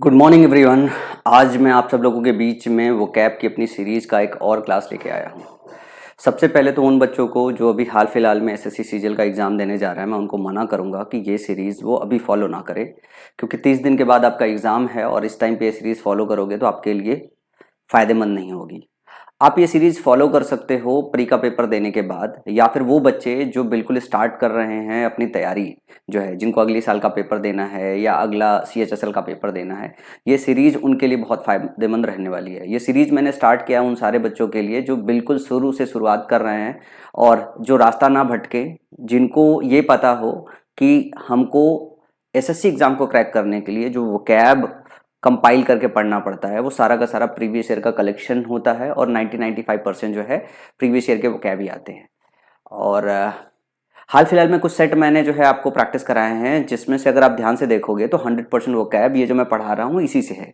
Good morning everyone. आज मैं आप सब लोगों के बीच में वोकैब की अपनी सीरीज़ का एक और क्लास लेके आया हूँ। सबसे पहले तो उन बच्चों को जो अभी हाल फिलहाल में एसएससी सीजीएल का एग्ज़ाम देने जा रहा है, मैं उनको मना करूँगा कि ये सीरीज़ वो अभी फॉलो ना करें, क्योंकि 30 दिन के बाद आपका एग्ज़ाम है और इस टाइम पे ये सीरीज़ फॉलो करोगे तो आपके लिए फ़ायदेमंद नहीं होगी। आप ये सीरीज़ फॉलो कर सकते हो प्री का पेपर देने के बाद, या फिर वो बच्चे जो बिल्कुल स्टार्ट कर रहे हैं अपनी तैयारी जो है, जिनको अगले साल का पेपर देना है या अगला सीएचएसएल का पेपर देना है, ये सीरीज़ उनके लिए बहुत फ़ायदेमंद रहने वाली है। ये सीरीज़ मैंने स्टार्ट किया उन सारे बच्चों के लिए जो बिल्कुल शुरू से शुरुआत कर रहे हैं और जो रास्ता ना भटके, जिनको ये पता हो कि हमको एसएससी एग्ज़ाम को क्रैक करने के लिए जो वोकैब कंपाइल करके पढ़ना पड़ता है, वो सारा का सारा प्रीवियस ईयर का कलेक्शन होता है और 90-95% जो है प्रीवियस ईयर के वोकैब ही आते हैं। और हाल फिलहाल में कुछ सेट मैंने जो है आपको प्रैक्टिस कराए हैं, जिसमें से अगर आप ध्यान से देखोगे तो 100% वोकैब ये जो मैं पढ़ा रहा हूँ इसी से है।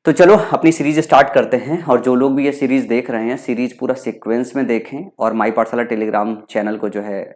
तो चलो अपनी सीरीज स्टार्ट करते हैं। और जो लोग भी ये सीरीज देख रहे हैं, सीरीज पूरा सीक्वेंस में देखें और माई पाठशाला टेलीग्राम चैनल को जो है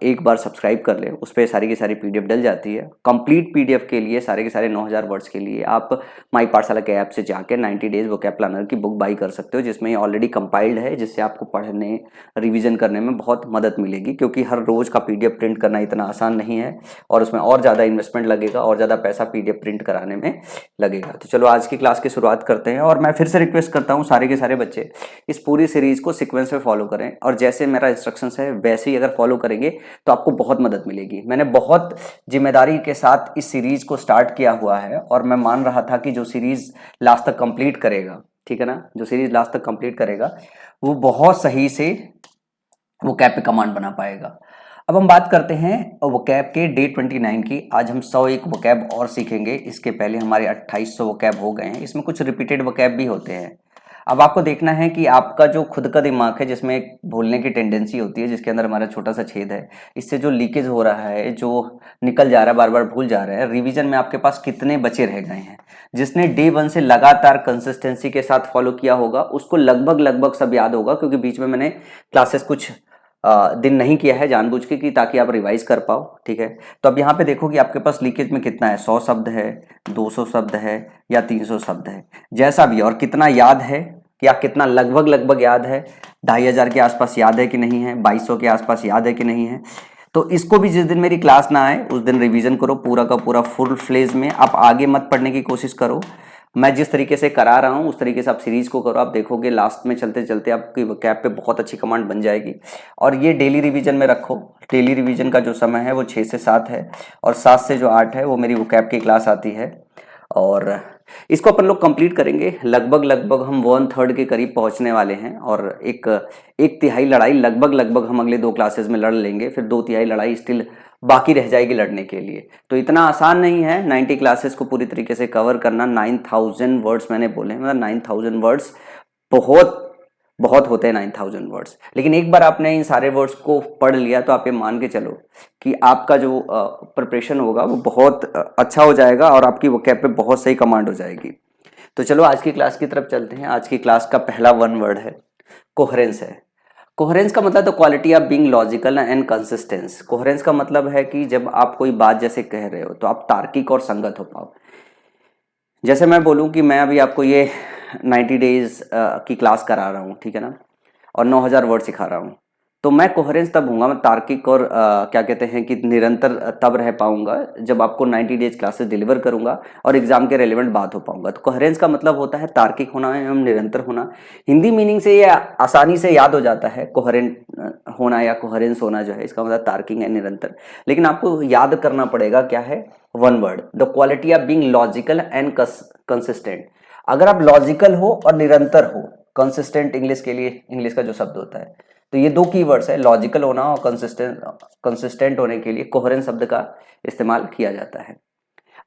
एक बार सब्सक्राइब कर ले। उस पर सारी की सारी पीडीएफ डल जाती है। कंप्लीट पीडीएफ के लिए सारे के सारे 9000 वर्ड्स के लिए आप माई पाठशाला के ऐप से जाकर 90 डेज वोकैब प्लानर की बुक बाई कर सकते हो, जिसमें ये ऑलरेडी कंपाइल्ड है, जिससे आपको पढ़ने रिवीजन करने में बहुत मदद मिलेगी। क्योंकि हर रोज का पीडीएफ प्रिंट करना इतना आसान नहीं है और उसमें और ज़्यादा इन्वेस्टमेंट लगेगा और ज़्यादा पैसा पीडीएफ प्रिंट कराने में लगेगा। तो चलो आज की क्लास की शुरुआत करते हैं। और मैं फिर से रिक्वेस्ट करता हूँ सारे के सारे बच्चे इस पूरी सीरीज को सीक्वेंस में फॉलो करें, और जैसे मेरा इंस्ट्रक्शंस है वैसे ही अगर फॉलो करेंगे तो आपको बहुत मदद मिलेगी। मैंने बहुत जिम्मेदारी के साथ इस सीरीज को स्टार्ट किया हुआ है और मैं मान रहा था कि जो सीरीज लास्ट तक कंप्लीट करेगा, ठीक है ना, जो सीरीज लास्ट तक कंप्लीट करेगा वो बहुत सही से वोकैब पे कमांड बना पाएगा। अब हम बात करते हैं वोकैब के डे 29 की। आज हम 101 वोकैब और सीखेंगे। इसके पहले हमारे 2800 वोकैब हो गए हैं। इसमें कुछ रिपीटेड वोकैब भी होते हैं। अब आपको देखना है कि आपका जो खुद का दिमाग है, जिसमें एक भूलने की टेंडेंसी होती है, जिसके अंदर हमारा छोटा सा छेद है, इससे जो लीकेज हो रहा है, जो निकल जा रहा है, बार बार भूल जा रहे हैं, रिवीजन में आपके पास कितने बचे रह गए हैं। जिसने डे 1 से लगातार कंसिस्टेंसी के साथ फॉलो किया होगा उसको लगभग लगभग सब याद होगा, क्योंकि बीच में मैंने क्लासेस कुछ दिन नहीं किया है जानबूझ के, कि ताकि आप रिवाइज कर पाओ। ठीक है, तो अब यहाँ पे देखो कि आपके पास लीकेज में कितना है, 100 शब्द है, 200 शब्द है या 300 शब्द है, जैसा भी। और कितना याद है या कितना लगभग लगभग याद है, 2500 के आसपास याद है कि नहीं है, 2200 के आसपास याद है कि नहीं है। तो इसको भी जिस दिन मेरी क्लास ना आए उस दिन रिवीजन करो पूरा का पूरा फुल फ्लेज में। आप आगे मत पढ़ने की कोशिश करो। मैं जिस तरीके से करा रहा हूँ उस तरीके से आप सीरीज को करो। आप देखोगे लास्ट में चलते चलते आपकी वोकैब पे बहुत अच्छी कमांड बन जाएगी। और ये डेली रिवीजन में रखो। डेली रिवीजन का जो समय है वो 6 से 7 है, और 7 से जो 8 है वो मेरी वोकैब की क्लास आती है। और इसको अपन लोग कंप्लीट करेंगे। लगभग लगभग हम 1/3 के करीब पहुंचने वाले हैं, और एक तिहाई लड़ाई लगभग लगभग हम अगले 2 क्लासेस में लड़ लेंगे। फिर 2 तिहाई लड़ाई स्टिल बाकी रह जाएगी लड़ने के लिए। तो इतना आसान नहीं है 90 क्लासेस को पूरी तरीके से कवर करना। 9000 वर्ड्स मैंने बोले, मतलब 9000 वर्ड्स बहुत बहुत होते हैं 9000 वर्ड्स। लेकिन एक बार आपने इन सारे वर्ड्स को पढ़ लिया तो आप ये मान के चलो कि आपका जो प्रिपरेशन होगा वो बहुत अच्छा हो जाएगा और आपकी वोकैब पे बहुत सही कमांड हो जाएगी। तो चलो आज की क्लास की तरफ चलते हैं। आज की क्लास का पहला 1 वर्ड है कोहेरेंस है। कोहेरेंस का मतलब तो quality of being logical and consistence. Coherence का मतलब है कि जब आप कोई बात जैसे कह रहे हो तो आप तार्किक और संगत हो पाओ। जैसे मैं बोलूं कि मैं अभी आपको ये 90 डेज की क्लास करा रहा हूँ, ठीक है ना, और 9000 वर्ड सिखा रहा हूँ, तो मैं कोहेरेंस तब हूँगा, मैं तार्किक और क्या कहते हैं कि निरंतर तब रह पाऊंगा जब आपको 90 डेज क्लासेस डिलीवर करूंगा और एग्जाम के रेलिवेंट बात हो पाऊंगा। तो कोहेरेंस का मतलब होता है तार्किक होना एवं निरंतर होना। हिंदी मीनिंग से ये आसानी से याद हो जाता है, कोहेरेंट होना या कोहेरेंस होना जो है, इसका मतलब तार्किक है, निरंतर। लेकिन आपको याद करना पड़ेगा क्या है, 1 word, the quality of being logical and consistent. अगर आप लॉजिकल हो और निरंतर हो, कंसिस्टेंट इंग्लिश के लिए इंग्लिश का जो शब्द होता है, तो ये 2 कीवर्ड्स है, लॉजिकल होना और कंसिस्टेंट होने के लिए कोहेरेंस शब्द का इस्तेमाल किया जाता है।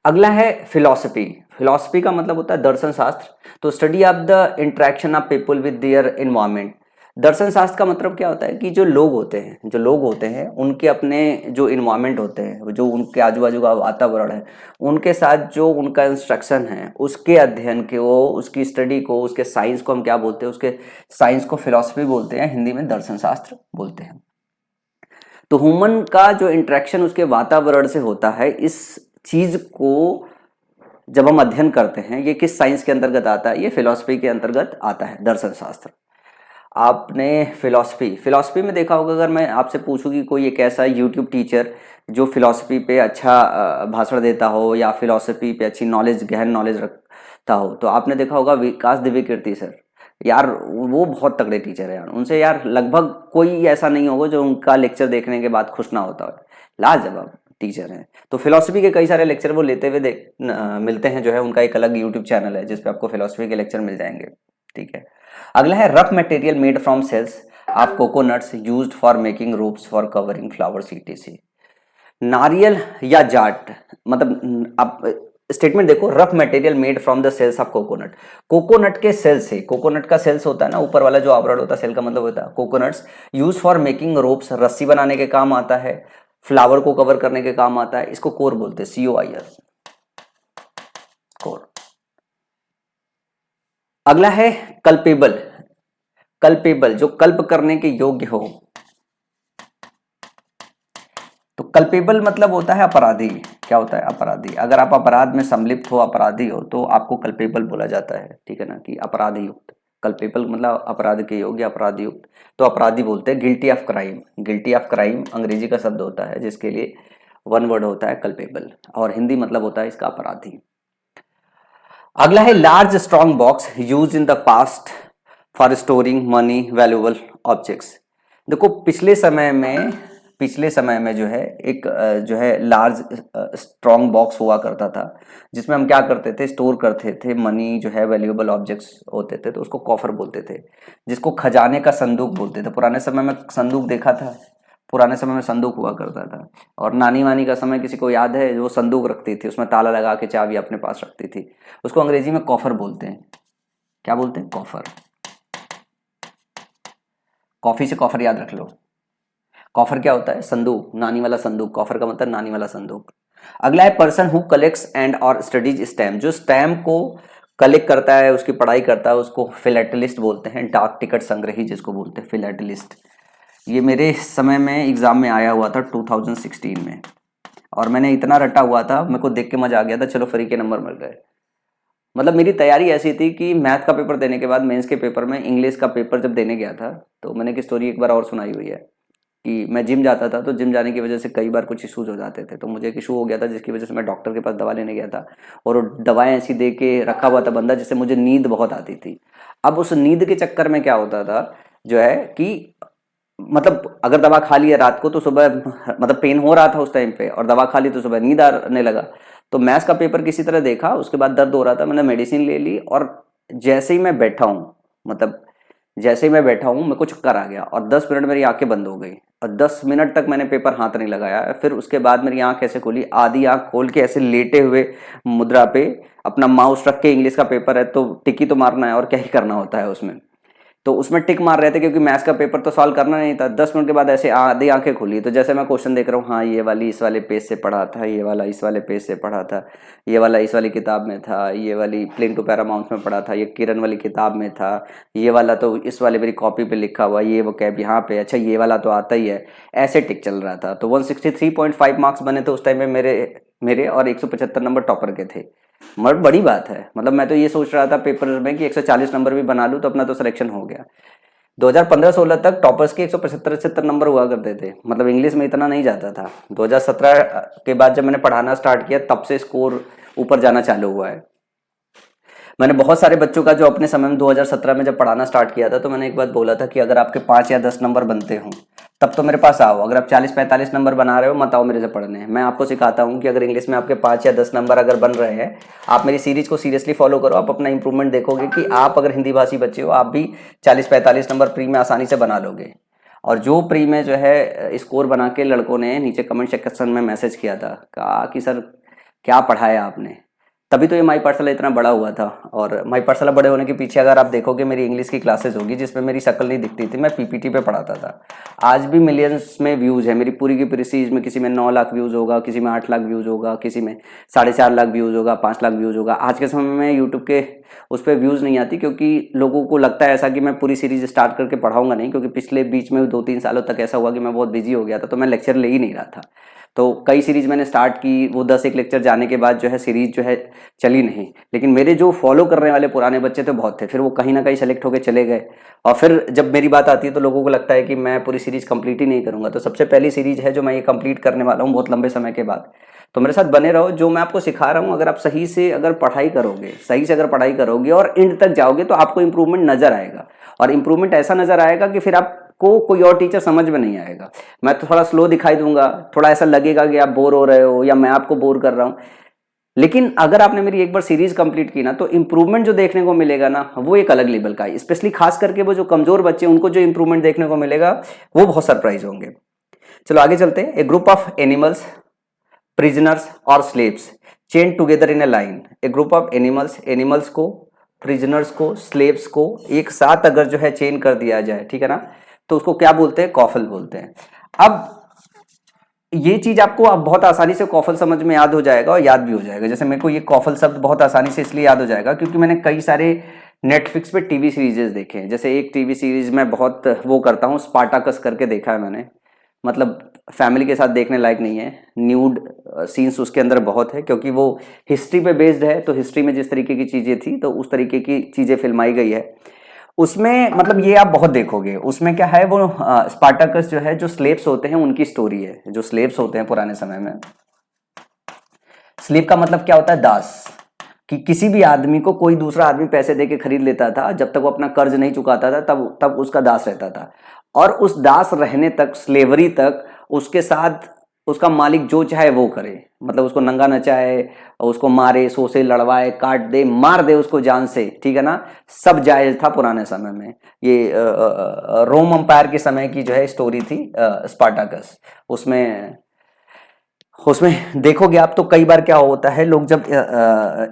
अगला है फिलॉसफी। फिलॉसफी का मतलब होता है दर्शन शास्त्र। तो study of the interaction of people with their environment. दर्शन शास्त्र का मतलब क्या होता है कि जो लोग होते हैं उनके अपने जो इन्वायरमेंट होते हैं, जो उनके आजू बाजू का वातावरण है, उनके साथ जो उनका इंस्ट्रक्शन है, उसके अध्ययन के वो उसकी स्टडी को, उसके साइंस को हम क्या बोलते हैं, उसके साइंस को फिलॉसफी बोलते हैं, हिंदी में दर्शन शास्त्र बोलते हैं। तो ह्यूमन का जो इंटरेक्शन उसके वातावरण से होता है, इस चीज को जब हम अध्ययन करते हैं, ये किस साइंस के अंतर्गत आता है? ये फिलॉसफी के अंतर्गत आता है, दर्शन शास्त्र। आपने फिलॉसफी में देखा होगा, अगर मैं आपसे पूछूं कि कोई एक ऐसा यूट्यूब टीचर जो फिलॉसफी पे अच्छा भाषण देता हो या फिलॉसफी पे अच्छी नॉलेज, गहन नॉलेज रखता हो, तो आपने देखा होगा विकास दिव्यकीर्ति सर। यार वो बहुत तगड़े टीचर है यार, उनसे यार लगभग कोई ऐसा नहीं होगा जो उनका लेक्चर देखने के बाद खुश ना होता हो। लाजवाब टीचर हैं। तो फिलॉसफी के कई सारे लेक्चर वो लेते हुए मिलते हैं, जो है उनका एक अलग यूट्यूब चैनल है जिसपे आपको फिलॉसफी के लेक्चर मिल जाएंगे। ठीक है। अगला है rough material made from shells of coconuts used for making ropes for covering flowers ETC. नारियल या जाट, मतलब आप स्टेटमेंट देखो, rough material made from the shells of coconut. Coconut के सेल से, कोकोनट का सेल्स होता है ना, ऊपर वाला जो आवरण होता है, सेल का मतलब होता है coconuts, use for making ropes, रस्सी बनाने के काम आता है, फ्लावर को कवर करने के काम आता है। इसको कोर बोलते हैं, COIR, कोर। अगला है कल्पेबल। कल्पेबल जो कल्प करने के योग्य हो। तो कल्पेबल मतलब होता है अपराधी। क्या होता है? अपराधी। अगर आप अपराध में सम्मिलित हो, अपराधी हो, तो आपको कल्पेबल बोला जाता है। ठीक है ना, कि अपराधी युक्त। कल्पेबल मतलब अपराध के योग्य, अपराधी युक्त, तो अपराधी बोलते हैं। Guilty of crime, guilty of crime अंग्रेजी का शब्द होता है जिसके लिए वन वर्ड होता है कल्पेबल, और हिंदी मतलब होता है इसका अपराधी। अगला है large strong box use in the past for storing money valuable objects. देखो पिछले समय में जो है एक जो है लार्ज स्ट्रॉन्ग बॉक्स हुआ करता था, जिसमें हम क्या करते थे? स्टोर करते थे मनी, जो है वैल्यूएबल ऑब्जेक्ट्स होते थे, तो उसको कॉफर बोलते थे, जिसको खजाने का संदूक बोलते थे। पुराने समय में संदूक देखा था, पुराने समय में संदूक हुआ करता था। और नानी वानी का समय किसी को याद है? जो संदूक रखती थी, उसमें ताला लगा के चाबी अपने पास रखती थी, उसको अंग्रेजी में कॉफर बोलते हैं। क्या बोलते हैं? कॉफर। कॉफी से कॉफर याद रख लो। कॉफर क्या होता है? संदूक, नानी वाला संदूक। कॉफर का मतलब नानी वाला संदूक। अगला है पर्सन हु कलेक्ट्स एंड और स्टडीज स्टैम्प। जो स्टैम्प को कलेक्ट करता है, उसकी पढ़ाई करता है, उसको फिलेटलिस्ट बोलते हैं। डाक टिकट संग्रही जिसको बोलते हैं, फिलेटलिस्ट। ये मेरे समय में एग्जाम में आया हुआ था 2016 में, और मैंने इतना रटा हुआ था, मेरे को देख के मजा आ गया था। चलो फ्री के नंबर मिल गए। मतलब मेरी तैयारी ऐसी थी कि मैथ का पेपर देने के बाद मेंस के पेपर में इंग्लिश का पेपर जब देने गया था, तो मैंने एक स्टोरी एक बार और सुनाई हुई है कि मैं जिम जाता था, तो जिम जाने की वजह से कई बार कुछ इशूज़ हो जाते थे। तो मुझे एक इशू हो गया था जिसकी वजह से मैं डॉक्टर के पास दवा लेने गया था, और वो दवाएं ऐसी दे के रखा हुआ था बंदा, जिससे मुझे नींद बहुत आती थी। अब उस नींद के चक्कर में क्या होता था, जो है कि मतलब अगर दवा खा लिया रात को तो सुबह, मतलब पेन हो रहा था उस टाइम पे, और दवा खा ली तो सुबह नींद आने लगा। तो मैथ्स का पेपर किसी तरह देखा, उसके बाद दर्द हो रहा था, मैंने मेडिसिन ले ली, और जैसे ही मैं बैठा हूँ, मतलब जैसे ही मैं बैठा हूँ, मेरे को चक्कर आ गया, और 10 मिनट मेरी आंखें बंद हो गई, और 10 मिनट तक मैंने पेपर हाथ नहीं लगाया। फिर उसके बाद मेरी आंख ऐसे खुली, आधी आंख खोल के ऐसे लेटे हुए मुद्रा पे अपना माउस रख के, इंग्लिश का पेपर है तो टिक ही तो मारना है, और क्या ही करना होता है उसमें, तो उसमें टिक मार रहे थे क्योंकि मैथ्स का पेपर तो सॉल्व करना नहीं था। 10 मिनट के बाद ऐसे आधी आंखें खुली, तो जैसे मैं क्वेश्चन देख रहा हूँ, हाँ ये वाली इस वाले पेज से पढ़ा था, ये वाला इस वाले पेज से पढ़ा था, ये वाला इस वाली किताब में था, ये वाली प्लेन टू पैरामाउंट में पढ़ा था, ये किरण वाली किताब में था, ये वाला तो इस वाले मेरी कॉपी पे लिखा हुआ, ये वो कैब यहाँ पे, अच्छा ये वाला तो आता ही है। ऐसे टिक चल रहा था। तो 163.5 मार्क्स बने थे उस टाइम में मेरे और 175 नंबर टॉपर के थे। मगर बड़ी बात है, मतलब मैं तो ये सोच रहा था पेपर में कि 140 नंबर भी बना लूँ तो अपना तो सिलेक्शन हो गया। 2015-16 तक टॉपर्स के 175-76 नंबर हुआ करते थे, मतलब इंग्लिश में इतना नहीं जाता था। 2017 के बाद जब मैंने पढ़ाना स्टार्ट किया, तब से स्कोर ऊपर जाना चालू हुआ है। मैंने बहुत सारे बच्चों का, जो अपने समय में 2017 में जब पढ़ाना स्टार्ट किया था, तो मैंने एक बात बोला था कि अगर आपके 5 या 10 नंबर बनते हों तब तो मेरे पास आओ, अगर आप 40-45 नंबर बना रहे हो मत आओ मेरे से पढ़ने। मैं आपको सिखाता हूँ कि अगर इंग्लिश में आपके 5 या 10 नंबर अगर बन रहे हैं, आप मेरी सीरीज को सीरियसली फॉलो करो, आप अपना इंप्रूवमेंट देखोगे कि आप अगर हिंदी भाषी बच्चे हो, आप भी 40-45 नंबर प्री में आसानी से बना लोगे। और जो प्री में जो है स्कोर बना के लड़कों ने नीचे कमेंट सेक्शन में मैसेज किया था, कहा कि सर क्या पढ़ाया आपने, तभी तो ये माई पाठशाला इतना बड़ा हुआ था। और माई पाठशाला बड़े होने के पीछे अगर आप देखोगे, मेरी इंग्लिश की क्लासेस होगी जिसमें मेरी शक्ल नहीं दिखती थी, मैं पीपीटी पे पढ़ाता था। आज भी मिलियंस में व्यूज़ है मेरी पूरी की पूरी सीरीज में। किसी में 9 लाख व्यूज़ होगा, किसी में 8 लाख व्यूज़ होगा, किसी में 4.5 लाख व्यूज़ होगा, 5 लाख व्यूज़ होगा। आज के समय में यूट्यूब के उस पर व्यूज़ नहीं आती, क्योंकि लोगों को लगता है ऐसा कि मैं पूरी सीरीज स्टार्ट करके पढ़ाऊंगा नहीं, क्योंकि पिछले बीच में 2-3 सालों तक ऐसा हुआ कि मैं बहुत बिजी हो गया था, तो मैं लेक्चर ले ही नहीं रहा था। तो कई सीरीज मैंने स्टार्ट की, वो 10 एक लेक्चर जाने के बाद जो है सीरीज जो है चली नहीं। लेकिन मेरे जो फॉलो करने वाले पुराने बच्चे थे बहुत थे, फिर वो कहीं ना कहीं सेलेक्ट होकर चले गए। और फिर जब मेरी बात आती है तो लोगों को लगता है कि मैं पूरी सीरीज कंप्लीट ही नहीं करूंगा। तो सबसे पहली सीरीज है जो मैं ये कंप्लीट करने वाला हूँ बहुत लंबे समय के बाद। तो मेरे साथ बने रहो, जो मैं आपको सिखा रहा हूँ अगर आप सही से अगर पढ़ाई करोगे, सही से अगर पढ़ाई करोगे और एंड तक जाओगे तो आपको इंप्रूवमेंट नजर आएगा। और इंप्रूवमेंट ऐसा नजर आएगा कि फिर आपको कोई और टीचर समझ में नहीं आएगा। मैं तो थोड़ा स्लो दिखाई दूंगा, थोड़ा ऐसा लगेगा कि आप बोर हो रहे हो या मैं आपको बोर कर रहा हूँ। लेकिन अगर आपने मेरी एक बार सीरीज कंप्लीट की ना तो इंप्रूवमेंट जो देखने को मिलेगा ना वो एक अलग लेवल का है। स्पेशली खास करके वो जो कमजोर बच्चे उनको जो इंप्रूवमेंट देखने को मिलेगा वो बहुत सरप्राइज होंगे। चलो आगे चलते हैं। ए ग्रुप ऑफ एनिमल्स, प्रिजनर्स और slaves chain together in A line. A group of animals, animals को, प्रिजनर्स को, स्लेव्स को एक साथ अगर जो है चेन कर दिया जाए, ठीक है ना, तो उसको क्या बोलते हैं? कॉफल बोलते हैं। अब ये चीज आपको अब बहुत आसानी से कॉफल समझ में याद हो जाएगा और याद भी हो जाएगा। जैसे मेरे को ये कॉफल शब्द बहुत आसानी से इसलिए याद हो जाएगा क्योंकि मैंने कई सारे नेटफ्लिक्स पे टीवी सीरीजेस देखे हैं। जैसे एक टीवी सीरीज मैं बहुत वो करता हूँ, स्पार्टाकस करके देखा है मैंने। मतलब फैमिली के साथ देखने लायक नहीं है, न्यूड सीन्स उसके अंदर बहुत है क्योंकि वो हिस्ट्री पे बेस्ड है। तो हिस्ट्री में जिस तरीके की चीजें थी तो उस तरीके की चीजें फिल्माई गई है उसमें। मतलब ये आप बहुत देखोगे। उसमें क्या है, वो स्पार्टाकस जो है, जो स्लेव्स होते हैं उनकी स्टोरी है। जो स्लेव्स होते हैं पुराने समय में, स्लेव का मतलब क्या होता है? दास। कि किसी भी आदमी को कोई दूसरा आदमी पैसे दे के खरीद लेता था, जब तक वो अपना कर्ज नहीं चुकाता था तब उसका दास रहता था। और उस दास रहने तक, स्लेवरी तक, उसके साथ उसका मालिक जो चाहे वो करे। मतलब उसको नंगा नचाए, उसको मारे, सोसे लड़वाए, काट दे, मार दे उसको जान से, ठीक है ना, सब जायज था पुराने समय में। ये रोम अंपायर के समय की जो है स्टोरी थी स्पार्टाकस। उसमें देखोगे आप तो कई बार क्या होता है, लोग जब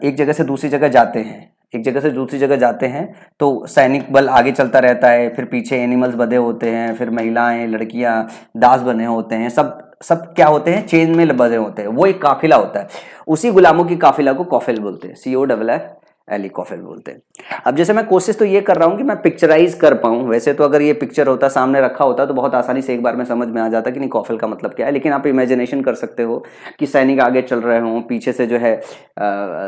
एक जगह से दूसरी जगह जाते हैं, एक जगह से दूसरी जगह जाते हैं तो सैनिक बल आगे चलता रहता है, फिर पीछे एनिमल्स बंधे होते हैं, फिर महिलाएं, लड़कियां, दास बने होते हैं, सब सब क्या होते हैं? चेन में बंधे होते हैं। वो एक काफिला होता है। उसी गुलामों की काफिला को कॉफिल बोलते हैं। COFFL कॉफिल बोलते हैं। अब जैसे मैं कोशिश तो ये कर रहा हूँ कि मैं पिक्चराइज कर पाऊँ। वैसे तो अगर ये पिक्चर होता, सामने रखा होता तो बहुत आसानी से एक बार में समझ में आ जाता कि नहीं कॉफिल का मतलब क्या है। लेकिन आप इमेजिनेशन कर सकते हो कि सैनिक आगे चल रहे हों, पीछे से जो है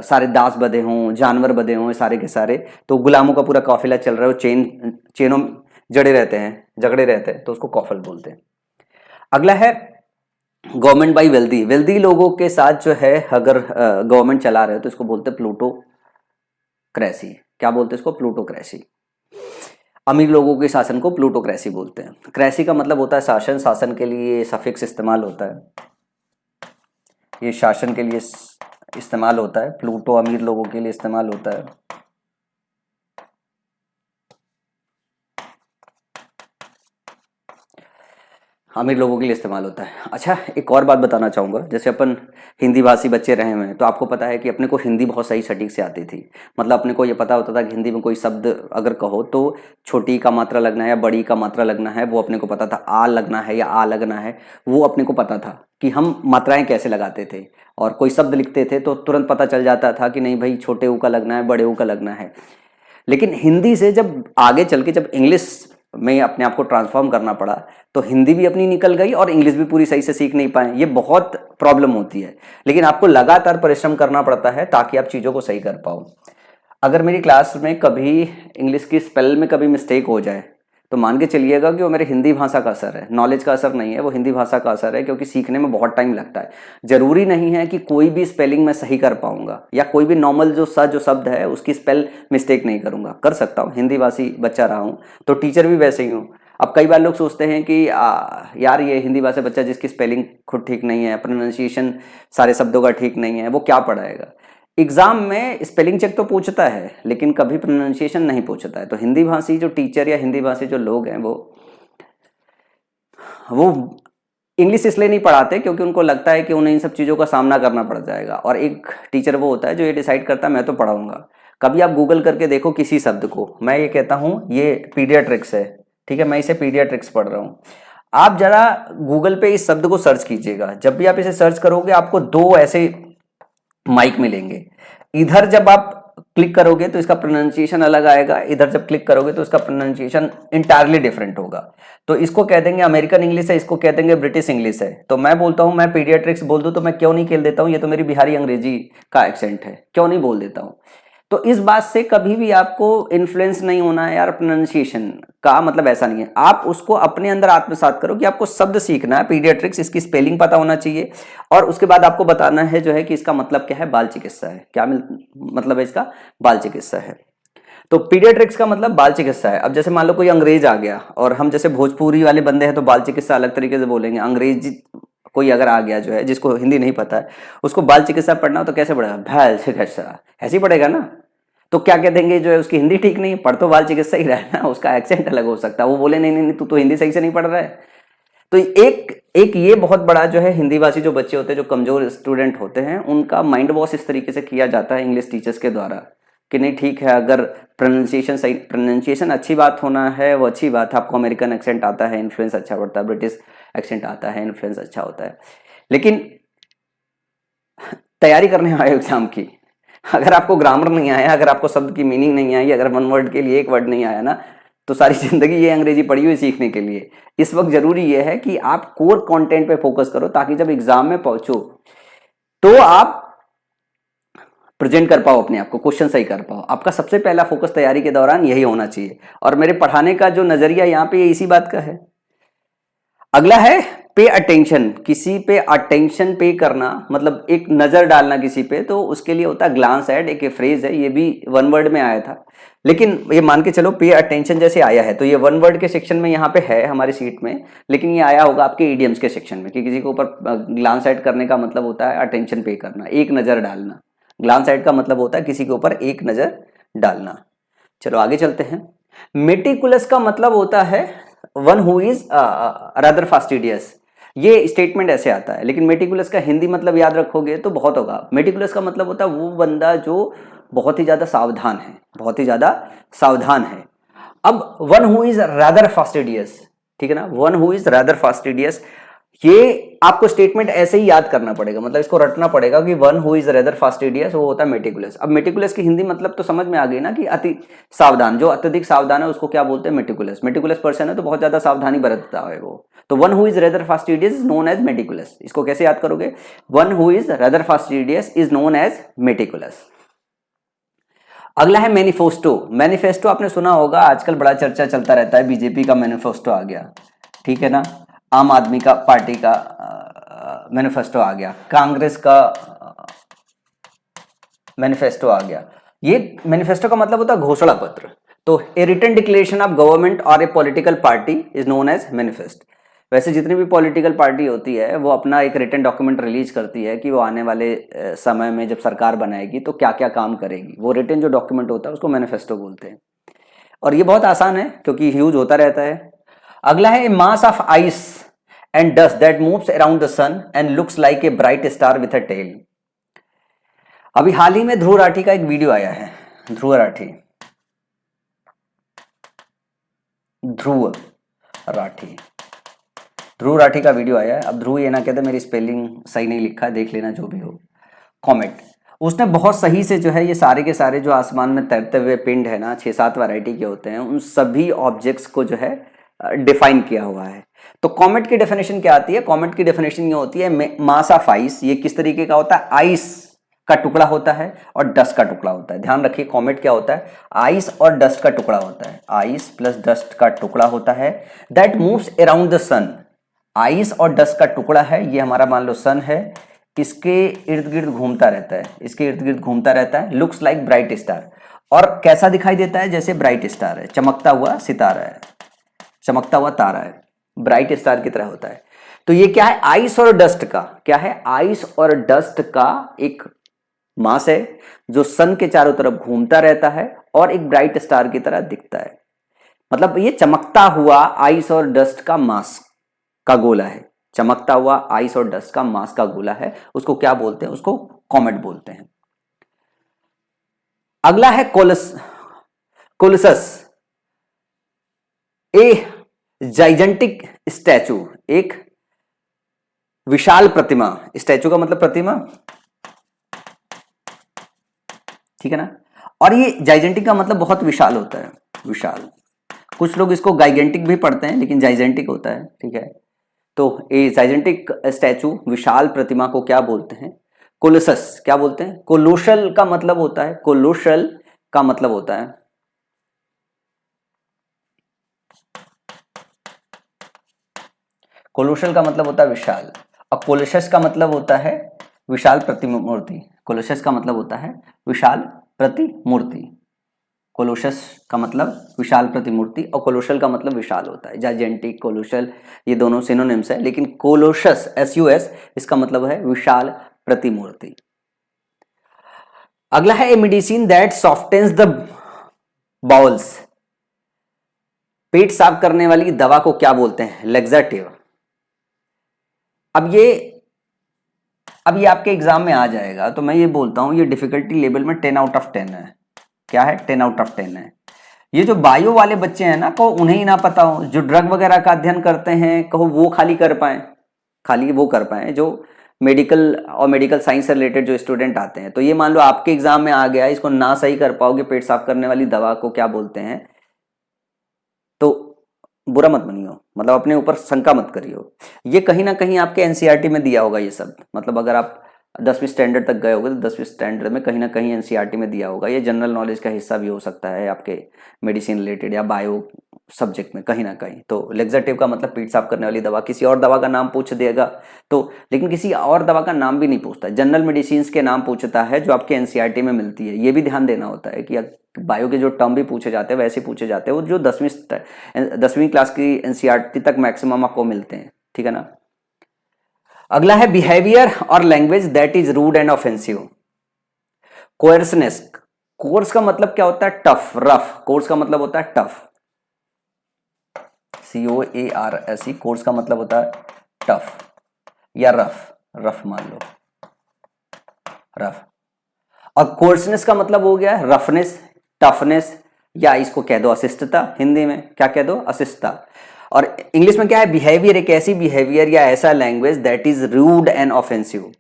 सारे दास बंधे हों, जानवर बंधे हों, सारे के सारे, तो गुलामों का पूरा काफिला चल रहा है, चेनों जड़े रहते हैं, झगड़े रहते हैं, तो उसको कॉफिल बोलते हैं। अगला है गवर्नमेंट बाई वेल्दी। वेल्दी लोगों के साथ जो है अगर गवर्नमेंट चला रहे हो तो इसको बोलते हैं प्लूटोक्रेसी। क्या बोलते हैं इसको? प्लूटोक्रेसी। अमीर लोगों के शासन को प्लूटोक्रेसी बोलते हैं। क्रेसी का मतलब होता है शासन। शासन के लिए सफिक्स इस्तेमाल होता है, ये शासन के लिए इस्तेमाल होता है। प्लूटो अमीर लोगों के लिए इस्तेमाल होता है। अमीर लोगों के लिए इस्तेमाल होता है। अच्छा, एक और बात बताना चाहूँगा। जैसे अपन हिंदी भाषी बच्चे रहे हुए हैं तो आपको पता है कि अपने को हिंदी बहुत सही सटीक से आती थी। मतलब अपने को ये पता होता था कि हिंदी में कोई शब्द अगर कहो तो छोटी का मात्रा लगना है या बड़ी का मात्रा लगना है, वो अपने को पता था। आ लगना है या आ लगना है, वो अपने को पता था कि हम मात्राएं कैसे लगाते थे। और कोई शब्द लिखते थे तो तुरंत पता चल जाता था कि नहीं भाई छोटे ऊ का लगना है, बड़े ऊ का लगना है। लेकिन हिंदी से जब आगे चल के जब इंग्लिश में अपने आप को ट्रांसफॉर्म करना पड़ा तो हिंदी भी अपनी निकल गई और इंग्लिश भी पूरी सही से सीख नहीं पाए। ये बहुत प्रॉब्लम होती है। लेकिन आपको लगातार परिश्रम करना पड़ता है ताकि आप चीज़ों को सही कर पाओ। अगर मेरी क्लास में कभी इंग्लिश की स्पेल में कभी मिस्टेक हो जाए तो मान के चलिएगा कि वो मेरे हिंदी भाषा का असर है, नॉलेज का असर नहीं है, वो हिंदी भाषा का असर है। क्योंकि सीखने में बहुत टाइम लगता है। जरूरी नहीं है कि कोई भी स्पेलिंग मैं सही कर पाऊंगा या कोई भी नॉर्मल जो शब्द है उसकी स्पेल मिस्टेक नहीं करूंगा। कर सकता हूँ, हिंदी भाषी बच्चा रहा हूँ तो टीचर भी वैसे ही हूँ। अब कई बार लोग सोचते हैं कि यार ये हिंदी भाषा बच्चा जिसकी स्पेलिंग खुद ठीक नहीं है, प्रोनाउंसिएशन सारे शब्दों का ठीक नहीं है, वो क्या पढ़ाएगा? एग्जाम में स्पेलिंग चेक तो पूछता है लेकिन कभी प्रोनाउंसिएशन नहीं पूछता है। तो हिंदी भाषी जो टीचर या हिंदी भाषी जो लोग हैं वो इंग्लिश इसलिए नहीं पढ़ाते क्योंकि उनको लगता है कि उन्हें इन सब चीज़ों का सामना करना पड़ जाएगा। और एक टीचर वो होता है जो ये डिसाइड करता है मैं तो पढ़ाऊंगा। कभी आप गूगल करके देखो किसी शब्द को, मैं ये कहता हूँ ये पीडियाट्रिक्स है, ठीक है, मैं इसे पीडियाट्रिक्स पढ़ रहा हूँ। आप जरा गूगल पे इस शब्द को सर्च कीजिएगा। जब भी आप इसे सर्च करोगे आपको दो ऐसे माइक मिलेंगे। इधर जब आप क्लिक करोगे तो इसका प्रोनाउंसिएशन अलग आएगा, इधर जब क्लिक करोगे तो इसका प्रोनाउंसिएशन इंटायरली डिफरेंट होगा। तो इसको कह देंगे अमेरिकन इंग्लिश है, इसको कह देंगे ब्रिटिश इंग्लिश है। तो मैं बोलता हूँ, मैं पीडियाट्रिक्स बोल दूं तो मैं क्यों नहीं खेल देता हूँ, ये तो मेरी बिहारी अंग्रेजी का एक्सेंट है, क्यों नहीं बोल देता हूँ। तो इस बात से कभी भी आपको इन्फ्लुएंस नहीं होना है यार। प्रोनाउंसिएशन का मतलब ऐसा नहीं है, आप उसको अपने अंदर आत्मसात करो कि आपको शब्द सीखना है पीडियाट्रिक्स, इसकी स्पेलिंग पता होना चाहिए, और उसके बाद आपको बताना है जो है कि इसका मतलब क्या है, बाल चिकित्सा है। क्या मतलब है इसका, बाल चिकित्सा है। तो पीडियाट्रिक्स का मतलब बाल चिकित्सा है। अब जैसे मान लो कोई अंग्रेज आ गया, और हम जैसे भोजपुरी वाले बंदे हैं तो बाल चिकित्सा अलग तरीके से बोलेंगे। अंग्रेजी कोई अगर आ गया जो है, जिसको हिंदी नहीं पता है, उसको बाल चिकित्सा पढ़ना हो तो कैसे पढ़ेगा, बाल चिकित्सा, ऐसे ही पढ़ेगा ना। तो क्या कह देंगे जो है, उसकी हिंदी ठीक नहीं है, पढ़ तो बाल चिकित्सा ही रहा है ना, उसका एक्सेंट अलग हो सकता है, वो बोले नहीं नहीं नहीं, तू तो हिंदी सही से नहीं पढ़ रहा है। तो एक ये बहुत बड़ा जो है, हिंदी भाषी जो बच्चे होते हैं, जो कमजोर स्टूडेंट होते हैं, उनका माइंड वॉश इस तरीके से किया जाता है इंग्लिश टीचर्स के द्वारा कि नहीं ठीक है, अगर प्रोनाउंसिएशन सही, प्रोनाउंसिएशन अच्छी बात होना है, वो अच्छी बात है। आपको अमेरिकन एक्सेंट आता है, इन्फ्लुएंस अच्छा पड़ता है, ब्रिटिश एक्सेंट आता है, इन्फ्लुएंस अच्छा होता है। लेकिन तैयारी करने आए एग्जाम की, अगर आपको ग्रामर नहीं आया, अगर आपको शब्द की मीनिंग नहीं आई, अगर वन वर्ड के लिए एक वर्ड नहीं आया ना, तो सारी जिंदगी ये अंग्रेजी पढ़ी हुई सीखने के लिए। इस वक्त जरूरी ये है कि आप कोर कंटेंट पे फोकस करो, ताकि जब एग्जाम में पहुंचो तो आप प्रेजेंट कर पाओ अपने आप को, क्वेश्चन सही कर पाओ। आपका सबसे पहला फोकस तैयारी के दौरान यही होना चाहिए, और मेरे पढ़ाने का जो नजरिया यहाँ पे इसी बात का है। अगला है पे अटेंशन, किसी पे अटेंशन पे करना, मतलब एक नजर डालना किसी पे, तो उसके लिए होता है ग्लांस एट, एक फ्रेज है, ये भी वन वर्ड में आया था। लेकिन ये मान के चलो पे अटेंशन जैसे आया है, तो ये वन वर्ड के सेक्शन में यहाँ पे है हमारी सीट में, लेकिन ये आया होगा आपके इडियम्स के सेक्शन में कि किसी के ऊपर ग्लांस एट करने का मतलब होता है अटेंशन पे करना, एक नजर डालना। ग्लांस एट का मतलब होता है किसी के ऊपर एक नजर डालना। चलो आगे चलते हैं। मेटिकुलस का मतलब होता है one who is rather fastidious. ये स्टेटमेंट ऐसे आता है, लेकिन मेटिकुलस का हिंदी मतलब याद रखोगे तो बहुत होगा। मेटिकुलस का मतलब होता है वो बंदा जो बहुत ही ज्यादा सावधान है, बहुत ही ज्यादा सावधान है। अब one who is rather fastidious, ठीक है ना, one who is rather fastidious, ये आपको स्टेटमेंट ऐसे ही याद करना पड़ेगा, मतलब इसको रटना पड़ेगा कि one who is rather fastidious वो होता है मेटिकुलस। अब मेटिकुलस की हिंदी मतलब तो समझ में आ गई ना कि अति सावधान, जो अत्यधिक सावधान है उसको क्या बोलते हैं, मेटिकुलस। मेटिकुलस पर्सन है तो बहुत ज्यादा सावधानी बरतता है वो। तो one who is rather fastidious is known as meticulous. इसको कैसे याद करोगे, one who is rather fastidious is known as meticulous. अगला है मैनिफेस्टो। मैनिफेस्टो आपने सुना होगा, आजकल बड़ा चर्चा चलता रहता है, बीजेपी का मैनिफेस्टो आ गया, ठीक है ना, आम आदमी का पार्टी का मैनिफेस्टो आ गया, कांग्रेस का मैनिफेस्टो आ गया। ये मैनिफेस्टो का मतलब होता है घोषणा पत्र। तो a written declaration of government और a political party is known as manifest. वैसे जितनी भी पॉलिटिकल पार्टी होती है वो अपना एक रिटन डॉक्यूमेंट रिलीज करती है कि वो आने वाले समय में जब सरकार बनाएगी तो क्या क्या काम करेगी। वो रिटन जो डॉक्यूमेंट होता है उसको मैनिफेस्टो बोलते हैं, और ये बहुत आसान है क्योंकि यूज होता रहता है। अगला है mass of ice and dust that moves around the sun and looks like a bright star with a tail. अभी हाल ही में ध्रुव राठी का एक वीडियो आया है, ध्रुव राठी, ध्रुव राठी, ध्रुव राठी का वीडियो आया है। अब ध्रुव ये ना कहते मेरी स्पेलिंग सही नहीं लिखा है, देख लेना जो भी हो कमेंट। उसने बहुत सही से जो है ये सारे के सारे जो आसमान में तैरते हुए पिंड है ना, 6-7 वैरायटी के होते हैं, उन सभी ऑब्जेक्ट्स को जो है डिफाइन किया हुआ है। तो कॉमेट की डेफिनेशन क्या आती है, कॉमेट की डेफिनेशन ये होती है मास ऑफ आइस। ये किस तरीके का होता है, आइस का टुकड़ा होता है और डस्ट का टुकड़ा होता है। ध्यान रखिए कॉमेट क्या होता है, आइस और डस्ट का टुकड़ा होता है, आइस प्लस डस्ट का टुकड़ा होता है। That moves around the sun, ice और डस्ट का टुकड़ा है, ये हमारा मान लो सन है, इसके इर्द गिर्द घूमता रहता है, इसके इर्द गिर्द घूमता रहता है। लुक्स लाइक ब्राइट स्टार, और कैसा दिखाई देता है, जैसे ब्राइट स्टार है, चमकता हुआ सितारा है, चमकता हुआ तारा है, ब्राइट स्टार की तरह होता है। तो ये क्या है, आइस और डस्ट का, क्या है, आइस और डस्ट का एक मास है जो सन के चारों तरफ घूमता रहता है और एक ब्राइट स्टार की तरह दिखता है। मतलब ये चमकता हुआ आइस और डस्ट का मास का गोला है, चमकता हुआ आइस और डस्ट का मास का गोला है, उसको क्या बोलते हैं, उसको कॉमेट बोलते हैं। अगला है कोलसस, ए जाइजेंटिक स्टैचू, एक विशाल प्रतिमा। स्टैचू का मतलब प्रतिमा, ठीक है ना। और ये जाइजेंटिक का मतलब बहुत विशाल होता है, विशाल। कुछ लोग इसको गाइगेंटिक भी पढ़ते हैं, लेकिन जाइजेंटिक होता है, ठीक है। तो ये जाइजेंटिक स्टैचू, विशाल प्रतिमा को क्या बोलते हैं? कोलोसस। क्या बोलते हैं? कोलोशल का मतलब होता है, कोलोशल का मतलब होता है, कोलोशल का मतलब होता है विशाल, और कोलोसस का मतलब होता है विशाल प्रतिमूर्ति। कोलोसस का मतलब होता है विशाल प्रतिमूर्ति। कोलोसस का मतलब विशाल प्रतिमूर्ति, और कोलोशल का मतलब विशाल होता है। जाइजेंटिक, कोलोशल, ये दोनों सिनोनिम्स है, लेकिन कोलोसस, SUS, इसका मतलब है विशाल प्रतिमूर्ति। अगला है a medicine that softens the bowels. पेट साफ करने वाली दवा को क्या बोलते हैं? लेक्सेटिव। अब ये आपके एग्जाम में आ जाएगा, तो मैं ये बोलता हूं ये डिफिकल्टी लेवल में 10 आउट ऑफ 10 है। क्या है? 10 आउट ऑफ 10 है। ये जो बायो वाले बच्चे हैं ना, कहो उन्हें ही ना पता हो, जो ड्रग वगैरह का अध्ययन करते हैं, कहो वो खाली कर पाए, खाली वो कर पाए, जो मेडिकल और मेडिकल साइंस से रिलेटेड जो स्टूडेंट आते हैं। तो ये मान लो आपके एग्जाम में आ गया, इसको ना सही कर पाओगे, पेट साफ करने वाली दवा को क्या बोलते हैं, तो बुरा मत बनियो, मतलब अपने ऊपर शंका मत करियो। ये कहीं ना कहीं आपके एनसीईआरटी में दिया होगा ये सब, मतलब अगर आप 10वीं स्टैंडर्ड तक गए होगे तो 10वीं स्टैंडर्ड में कहीं ना कहीं एनसीईआरटी में दिया होगा। ये जनरल नॉलेज का हिस्सा भी हो सकता है आपके मेडिसिन रिलेटेड या बायो सब्जेक्ट में कहीं ना कहीं। तो लेक्सेटिव का मतलब पेट साफ करने वाली दवा। किसी और दवा का नाम पूछ देगा तो, लेकिन किसी और दवा का नाम भी नहीं पूछता, जनरल मेडिसिन के नाम पूछता है जो आपके एनसीईआरटी में मिलती है। ये भी ध्यान देना होता है कि बायो के जो टर्म भी पूछे जाते हैं वैसे पूछे जाते हैं, वो जो 10वीं क्लास की एनसीईआरटी तक मैक्सिमम आपको मिलते हैं, ठीक है ना। अगला है बिहेवियर और language that is rude and offensive. Coarseness. Coarse का मतलब क्या होता है? Tough, rough. कोर्स का मतलब होता है टफ, COARSE। कोर्स का मतलब होता है टफ या रफ, रफ मान लो, रफ। और कोर्सनेस का मतलब हो गया रफनेस, टफनेस, या इसको कह दो अशिष्टता। हिंदी में क्या कह दो? अशिष्टता। और इंग्लिश में क्या है? बिहेवियर, एक ऐसी बिहेवियर या ऐसा language that is rude and offensive,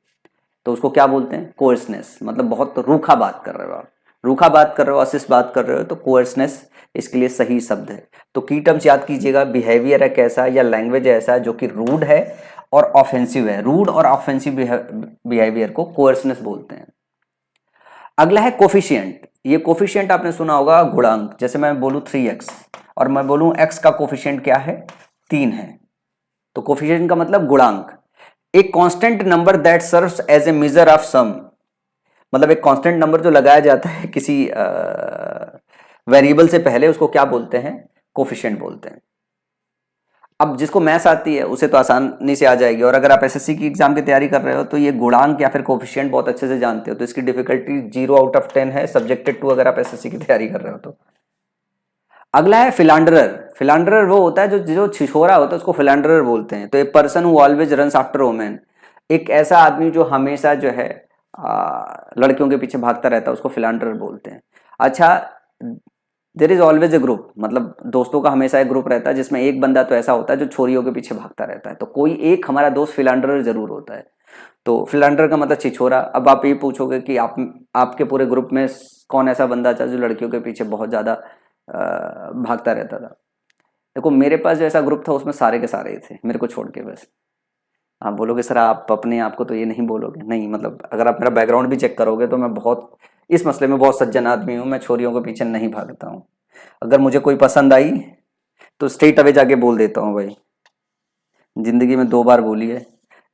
तो उसको क्या बोलते हैं? कोर्सनेस। मतलब बहुत रूखा बात कर रहे हो आप, रूखा बात कर रहे हो, अशिष्ट बात कर रहे हो, तो कोर्सनेस इसके लिए सही शब्द है। तो की टर्म्स याद कीजिएगा, बिहेवियर है कैसा या लैंग्वेज ऐसा जो कि रूड है और ऑफेंसिव है। रूड और ऑफेंसिव बिहेवियर को कोर्सनेस बोलते हैं। अगला है कोफिशिएंट। ये कोफिशिएंट आपने सुना होगा, गुणांक। जैसे मैं बोलूं 3x और मैं बोलूं x का कोफिशिएंट क्या है? 3 है, तो कोफिशिएंट का मतलब गुणांक। एक constant number that serves as a measure of some, मतलब एक कांस्टेंट नंबर जो लगाया जाता है किसी वेरिएबल से पहले, उसको क्या बोलते हैं? कोफिशिएंट बोलते हैं। अब जिसको मैथ्स आती है उसे तो आसानी से आ जाएगी, और अगर आप एसएससी की एग्जाम की तैयारी कर रहे हो तो ये गुणांक या फिर कोफिशिएंट बहुत अच्छे से जानते हो, तो इसकी डिफिकल्टी 0 आउट ऑफ 10 है, सब्जेक्टेड टू, अगर आप एसएससी की तैयारी कर रहे हो तो। अगला है फिलांडरर। फिलांडरर वो होता है जो जो छिछोरा होता है, उसको फिलांडरर बोलते हैं। तो a person who always runs after women, एक ऐसा आदमी जो हमेशा जो है लड़कियों के पीछे भागता रहता है, उसको फिलांडरर बोलते हैं। अच्छा, there is always a group, मतलब दोस्तों का हमेशा एक ग्रुप रहता है जिसमें एक बंदा तो ऐसा होता है जो छोरियों के पीछे भागता रहता है, तो कोई एक हमारा दोस्त फिलांडरर जरूर होता है। तो फिलांडरर का मतलब छिछोरा। अब आप ये पूछोगे कि आपके पूरे ग्रुप में कौन ऐसा बंदा था जो लड़कियों के पीछे बहुत ज्यादा भागता रहता था? देखो मेरे पास जो ऐसा ग्रुप था उसमें सारे के सारे ही थे, मेरे को छोड़ के बस। आप बोलोगे सर आप अपने आप को तो ये नहीं बोलोगे, नहीं, मतलब अगर आप मेरा बैकग्राउंड भी चेक करोगे तो मैं बहुत इस मसले में बहुत सज्जन आदमी हूँ, मैं छोरियों के पीछे नहीं भागता हूँ। अगर मुझे कोई पसंद आई तो स्ट्रेट अवे जाके बोल देता हूँ भाई। जिंदगी में 2 बार बोली है,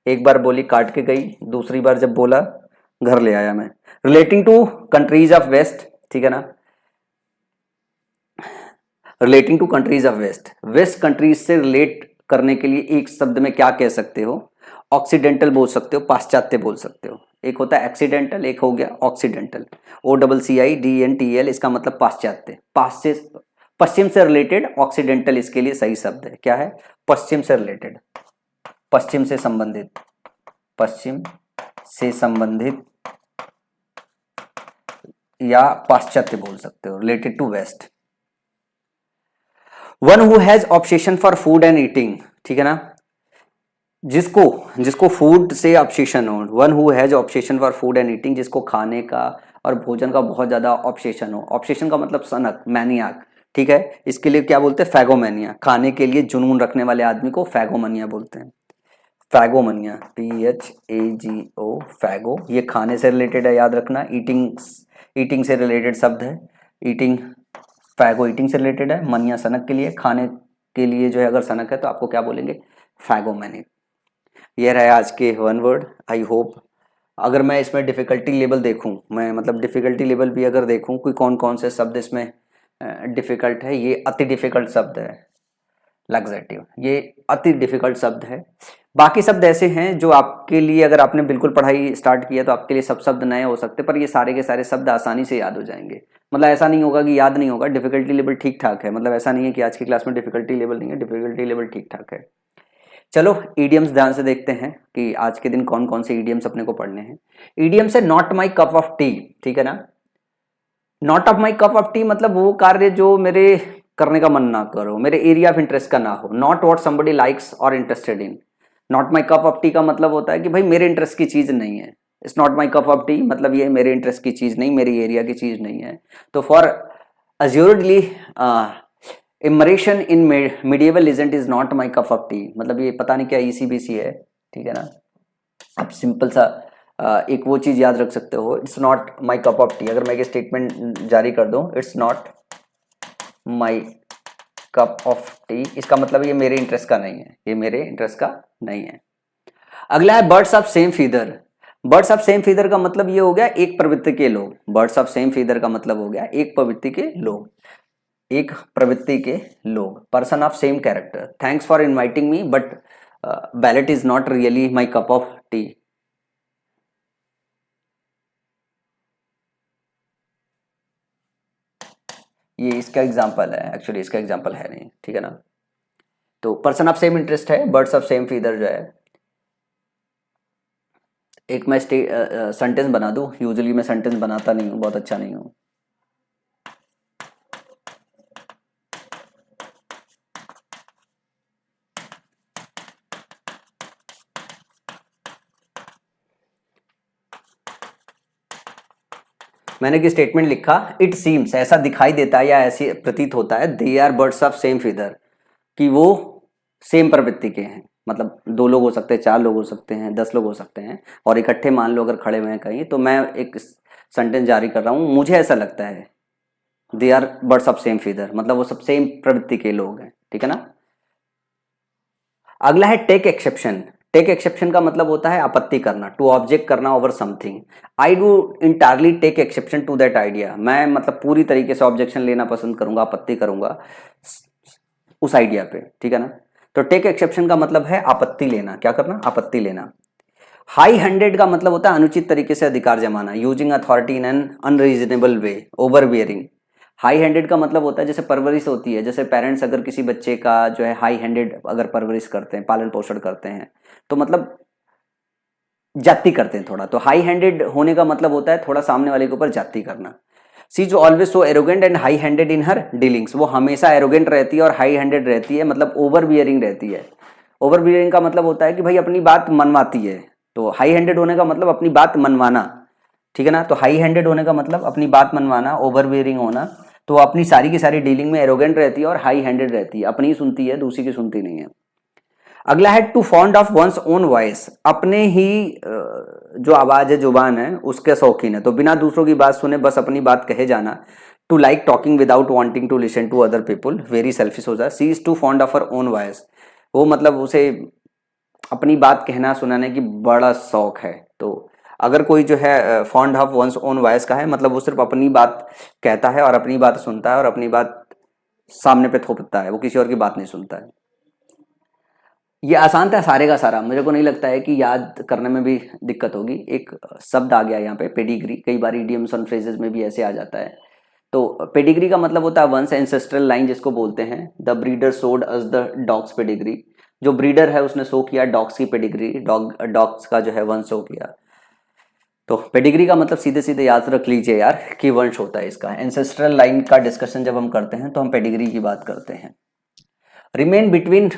एक बार बोली काट के गई, दूसरी बार जब बोला घर ले आया मैं। Relating to countries of west, ठीक है ना, relating to countries of west, west countries से रिलेट करने के लिए एक शब्द में क्या कह सकते हो? ऑक्सीडेंटल बोल सकते हो, पाश्चात्य बोल सकते हो। एक होता है एक्सीडेंटल, एक हो गया ऑक्सीडेंटल, OCCIDENTL, इसका मतलब पाश्चात्य, पश्चिम से रिलेटेड। ऑक्सीडेंटल इसके लिए सही शब्द है, क्या है? पश्चिम से रिलेटेड, पश्चिम से संबंधित, पश्चिम से संबंधित या पाश्चात्य बोल सकते हो, related to west. One who has obsession for food and eating, ठीक है ना, जिसको फूड से ऑब्सेशन हो, one who has obsession for food and eating, जिसको खाने का और भोजन का बहुत ज़्यादा ऑब्सेशन हो। ऑब्सेशन का मतलब सनक, मैनियाक, ठीक है। इसके लिए क्या बोलते हैं? फैगोमेनिया। खाने के लिए जुनून रखने वाले आदमी को फैगोमनिया बोलते हैं। फैगोमनिया, PHAGO, फैगो, ये खाने से रिलेटेड है, याद रखना। ईटिंग से रिलेटेड शब्द है। ईटिंग, फैगो ईटिंग से रिलेटेड है, मनिया सनक के लिए, खाने के लिए जो है अगर सनक है तो आपको क्या बोलेंगे? फैगोमेनिक। ये रहे आज के वन वर्ड। आई होप, अगर मैं इसमें डिफ़िकल्टी लेवल देखूं, मैं मतलब डिफ़िकल्टी लेवल भी अगर देखूं कि कौन कौन से शब्द इसमें डिफ़िकल्ट है, ये अति डिफ़िकल्ट शब्द है। लग्जेटिव, ये अति डिफ़िकल्ट शब्द है। बाकी शब्द ऐसे हैं जो आपके लिए, अगर आपने बिल्कुल पढ़ाई स्टार्ट किया तो आपके लिए सब शब्द नए हो सकते हैं, पर ये सारे के सारे शब्द आसानी से याद हो जाएंगे। मतलब ऐसा नहीं होगा कि याद नहीं होगा, डिफ़िकल्टी लेवल ठीक ठाक है। मतलब ऐसा नहीं है कि आज की क्लास में डिफ़िकल्टी लेवल नहीं है, डिफ़िकल्टी लेवल ठीक ठाक है। चलो ईडियम्स ध्यान से देखते हैं कि आज के दिन कौन कौन से ईडियम्स अपने को पढ़ने हैं। ईडियम्स है not my cup of T, ठीक है ना। Not of my cup of tea मतलब वो कार्य जो मेरे करने का मन ना करो, मेरे एरिया ऑफ इंटरेस्ट का ना हो। नॉट व्हाट समबडी लाइक्स और interested in. Not my cup of T का मतलब होता है कि भाई मेरे इंटरेस्ट की चीज नहीं है। It's not my cup of tea मतलब ये मेरे इंटरेस्ट की चीज नहीं, मेरी एरिया की चीज नहीं है। तो for assuredly immersion in medieval legend is not my cup of tea, मतलब ये पता नहीं क्या ECBC है, ठीक है ना। आप सिंपल सा एक वो चीज याद रख सकते हो, it's not my cup of T. अगर मैं एक स्टेटमेंट जारी कर दूं, it's not my cup of T, इसका मतलब ये मेरे इंटरेस्ट का नहीं है, ये मेरे इंटरेस्ट का नहीं है। अगला है birds of same feather. Birds of same feather का मतलब ये हो गया एक प्रवृत्ति के लोग। बर्ड्स ऑफ सेम फीदर का मतलब हो गया एक प्रवृत्ति के लोग, एक प्रवृत्ति के लोग। Person of same character. Thanks for inviting me but ballot is not really my cup of T. ये इसका एग्जाम्पल है, एक्चुअली इसका एग्जाम्पल है नहीं, ठीक है ना। तो पर्सन ऑफ सेम इंटरेस्ट है, बर्ड्स ऑफ सेम फीदर जो है। एक मैं सेंटेंस बना दूं, यूजुअली मैं सेंटेंस बनाता नहीं हूँ, बहुत अच्छा नहीं हूँ। मैंने कि स्टेटमेंट लिखा, इट सीम्स, ऐसा दिखाई देता है या ऐसी प्रतीत होता है, they are birds of same feather, कि वो सेम प्रवृत्ति के हैं। मतलब 2 लोग हो सकते हैं, 4 लोग हो सकते हैं, 10 लोग हो सकते हैं, और इकट्ठे मान लो अगर खड़े हुए हैं कहीं, तो मैं एक सेंटेंस जारी कर रहा हूँ, मुझे ऐसा लगता है they are birds of same feather, मतलब वो सब सेम प्रवृत्ति के लोग हैं, ठीक है ना। अगला है टेक एक्सेप्शन। टेक एक्सेप्शन का मतलब होता है आपत्ति करना, टू ऑब्जेक्ट करना over something. I do entirely take exception to that idea, मैं मतलब पूरी तरीके से ऑब्जेक्शन लेना पसंद करूंगा, आपत्ति करूंगा उस आइडिया पे, ठीक है ना। तो टेक एक्सेप्शन का मतलब है आपत्ति लेना, क्या करना? आपत्ति लेना। हाई हैंडेड का मतलब होता है अनुचित तरीके से अधिकार जमाना, using authority in an unreasonable way, over bearing. High handed का मतलब होता है जैसे परवरिश होती है, जैसे पेरेंट्स अगर किसी बच्चे का जो है हाई हैंडेड अगर परवरिश करते हैं, पालन पोषण करते हैं, तो मतलब जाति करते हैं थोड़ा। तो हाई हैंडेड होने का मतलब होता है थोड़ा सामने वाले के ऊपर जाति करना। सी जो always so arrogant and high handed in her dealings, वो हमेशा एरोगेंट रहती है और हाई हैंडेड रहती है, मतलब ओवर बियरिंग रहती है। ओवर बियरिंग का मतलब होता है कि भाई अपनी बात मनवाती है। तो हाई हैंडेड होने का मतलब अपनी बात मनवाना, ठीक है ना। तो हाई हैंडेड होने का मतलब अपनी बात मनवाना, ओवर बियरिंग होना। तो अपनी सारी की सारी डीलिंग में एरोगेंट रहती है और हाई हैंडेड रहती है, अपनी ही सुनती है, दूसरी की सुनती नहीं है। अगला है too fond of one's own voice, अपने ही जो आवाज है, जुबान है, उसके शौकीन है, तो बिना दूसरों की बात सुने बस अपनी बात कहे जाना। To like talking without wanting to listen to other people, very selfish हो जाए। She is too fond of her own voice, वो मतलब उसे अपनी बात कहना सुनाने की बड़ा शौक है। तो अगर कोई जो है fond of one's own voice का है, मतलब वो सिर्फ अपनी बात कहता है और अपनी बात सुनता है और अपनी बात सामने पे थोपता है, वो किसी और की बात नहीं सुनता है। ये आसान था सारे का सारा, मेरे को नहीं लगता है कि याद करने में भी दिक्कत होगी। एक शब्द आ गया यहाँ पे, पेडिग्री, कई बार इडियम्स और फ्रेजेस में भी ऐसे आ जाता है। तो पेडिग्री का मतलब होता है वंस एंसेस्ट्रल लाइन, जिसको बोलते हैं द ब्रीडर सोड अस द डॉग्स पेडिग्री। जो ब्रीडर है उसने शो किया डॉग्स की पेडिग्री, डॉग्स का जो है वंश शो किया। तो पेडिग्री का मतलब सीधे सीधे याद रख लीजिए यार कि वंश होता है इसका। एंसेस्ट्रल लाइन का डिस्कशन जब हम करते हैं तो हम पेडिग्री की बात करते हैं। रिमेन बिटवीन,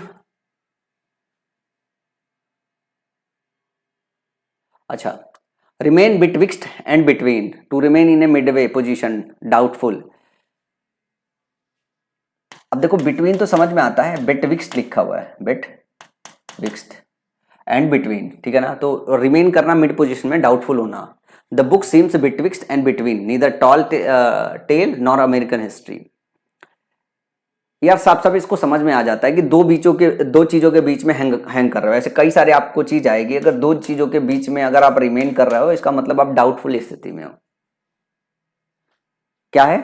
अच्छा, remain betwixt and between, to remain in a midway position, doubtful. अब देखो बिटवीन तो समझ में आता है, बिटविक्स्ट लिखा हुआ है, बिटविक्स्ट एंड बिटवीन, ठीक है ना। तो रिमेन करना मिड पोजीशन में, डाउटफुल होना। The book seems betwixt and between, neither tall tale nor American history. यार साफ साफ इसको समझ में आ जाता है कि दो चीजों के बीच में हैंग कर रहे हो। ऐसे कई सारे आपको चीज आएगी, अगर दो चीजों के बीच में अगर आप रिमेन कर रहे हो, इसका मतलब आप डाउटफुल स्थिति में हो। क्या है?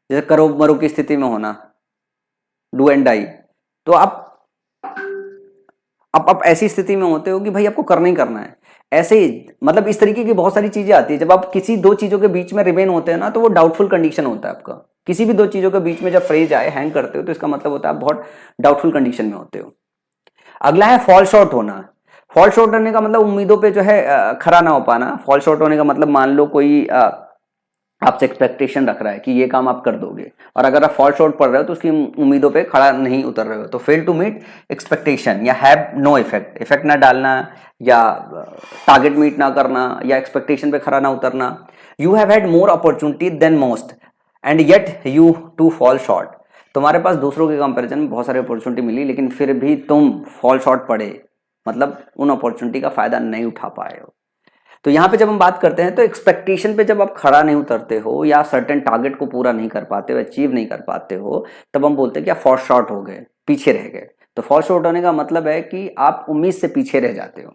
जैसे करो मरो की स्थिति में होना, डू एंड डाई। तो आप ऐसी स्थिति में होते हो कि भाई आपको करना ही करना है। ऐसे ही मतलब इस तरीके की बहुत सारी चीजें आती है। जब आप किसी दो चीजों के बीच में रिमेन होते हैं ना, तो वो डाउटफुल कंडीशन होता है आपका। किसी भी दो चीजों के बीच में जब फ्रेज आए, हैंग करते हो, तो इसका मतलब होता है आप बहुत डाउटफुल कंडीशन में होते हो। अगला है फॉल शॉर्ट होना। फॉल शॉर्ट होने का मतलब उम्मीदों पे जो है खरा ना हो पाना। फॉल शॉर्ट होने का मतलब मान लो कोई आपसे एक्सपेक्टेशन रख रहा है कि ये काम आप कर दोगे, और अगर आप फॉल शॉर्ट पड़ रहे हो तो उसकी उम्मीदों पे खड़ा नहीं उतर रहे हो, तो फेल टू मीट एक्सपेक्टेशन या हैव नो इफेक्ट, इफेक्ट ना डालना, या टारगेट मीट ना करना, या एक्सपेक्टेशन पे खड़ा ना उतरना। You have had more opportunity than most and yet you too fall short. तुम्हारे पास दूसरों के कंपैरिजन में बहुत सारी अपॉर्चुनिटी मिली, लेकिन फिर भी तुम फॉल शॉर्ट पड़े, मतलब उन अपॉर्चुनिटी का फायदा नहीं उठा पाए हो। तो यहाँ पे जब हम बात करते हैं, तो एक्सपेक्टेशन पे जब आप खड़ा नहीं उतरते हो, या सर्टेन टारगेट को पूरा नहीं कर पाते हो, अचीव नहीं कर पाते हो, तब हम बोलते हैं कि आप फॉल शॉर्ट हो गए, पीछे रह गए। तो फॉल शॉर्ट होने का मतलब है कि आप उम्मीद से पीछे रह जाते हो।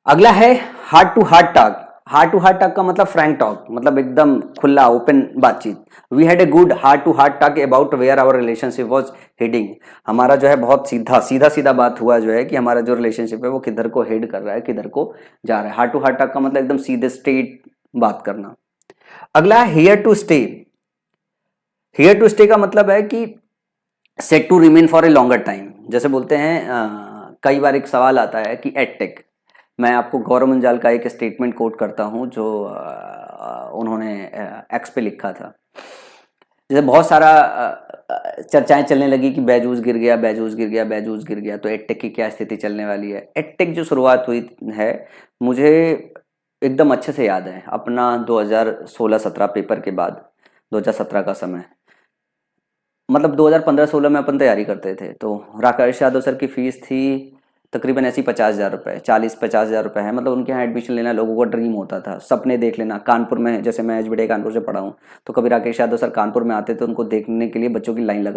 अगला है heart to heart talk. Heart to heart talk का मतलब फ्रैंक टॉक, मतलब एकदम खुला ओपन बातचीत। We had a good heart to heart talk about where our relationship was heading. हमारा जो है बहुत सीधा बात हुआ जो है कि हमारा जो रिलेशनशिप है वो किधर को हेड कर रहा है, किधर को जा रहा है। हार्ट टू हार्ट टॉक का मतलब एकदम सीधे स्ट्रेट बात करना। अगला है here to stay. Here to stay का मतलब है कि set to remain for a longer time. जैसे बोलते हैं कई बार एक सवाल आता है कि एडटेक, मैं आपको गौरव मुंजाल का एक स्टेटमेंट कोट करता हूं जो उन्होंने एक्स पे लिखा था। जैसे बहुत सारा चर्चाएं चलने लगी कि बैजूस गिर गया, बैजूस गिर गया, बैजूस गिर गया, तो एडटेक की क्या स्थिति चलने वाली है। एडटेक जो शुरुआत हुई है, मुझे एकदम अच्छे से याद है अपना 2016-17 पेपर के बाद, 2017 का समय, मतलब 2015-16 में अपन तैयारी करते थे। तो राकेश यादव सर की फीस थी तकरीबन ऐसी 50,000 रुपये, 40-50,000 रुपये है। मतलब उनके यहाँ एडमिशन लेना लोगों का ड्रीम होता था, सपने देख लेना। कानपुर में, जैसे मैं एचबीडी कानपुर से पढ़ा हूँ, तो कभी राकेश यादव सर कानपुर में आते थे, उनको देखने के लिए बच्चों की लाइन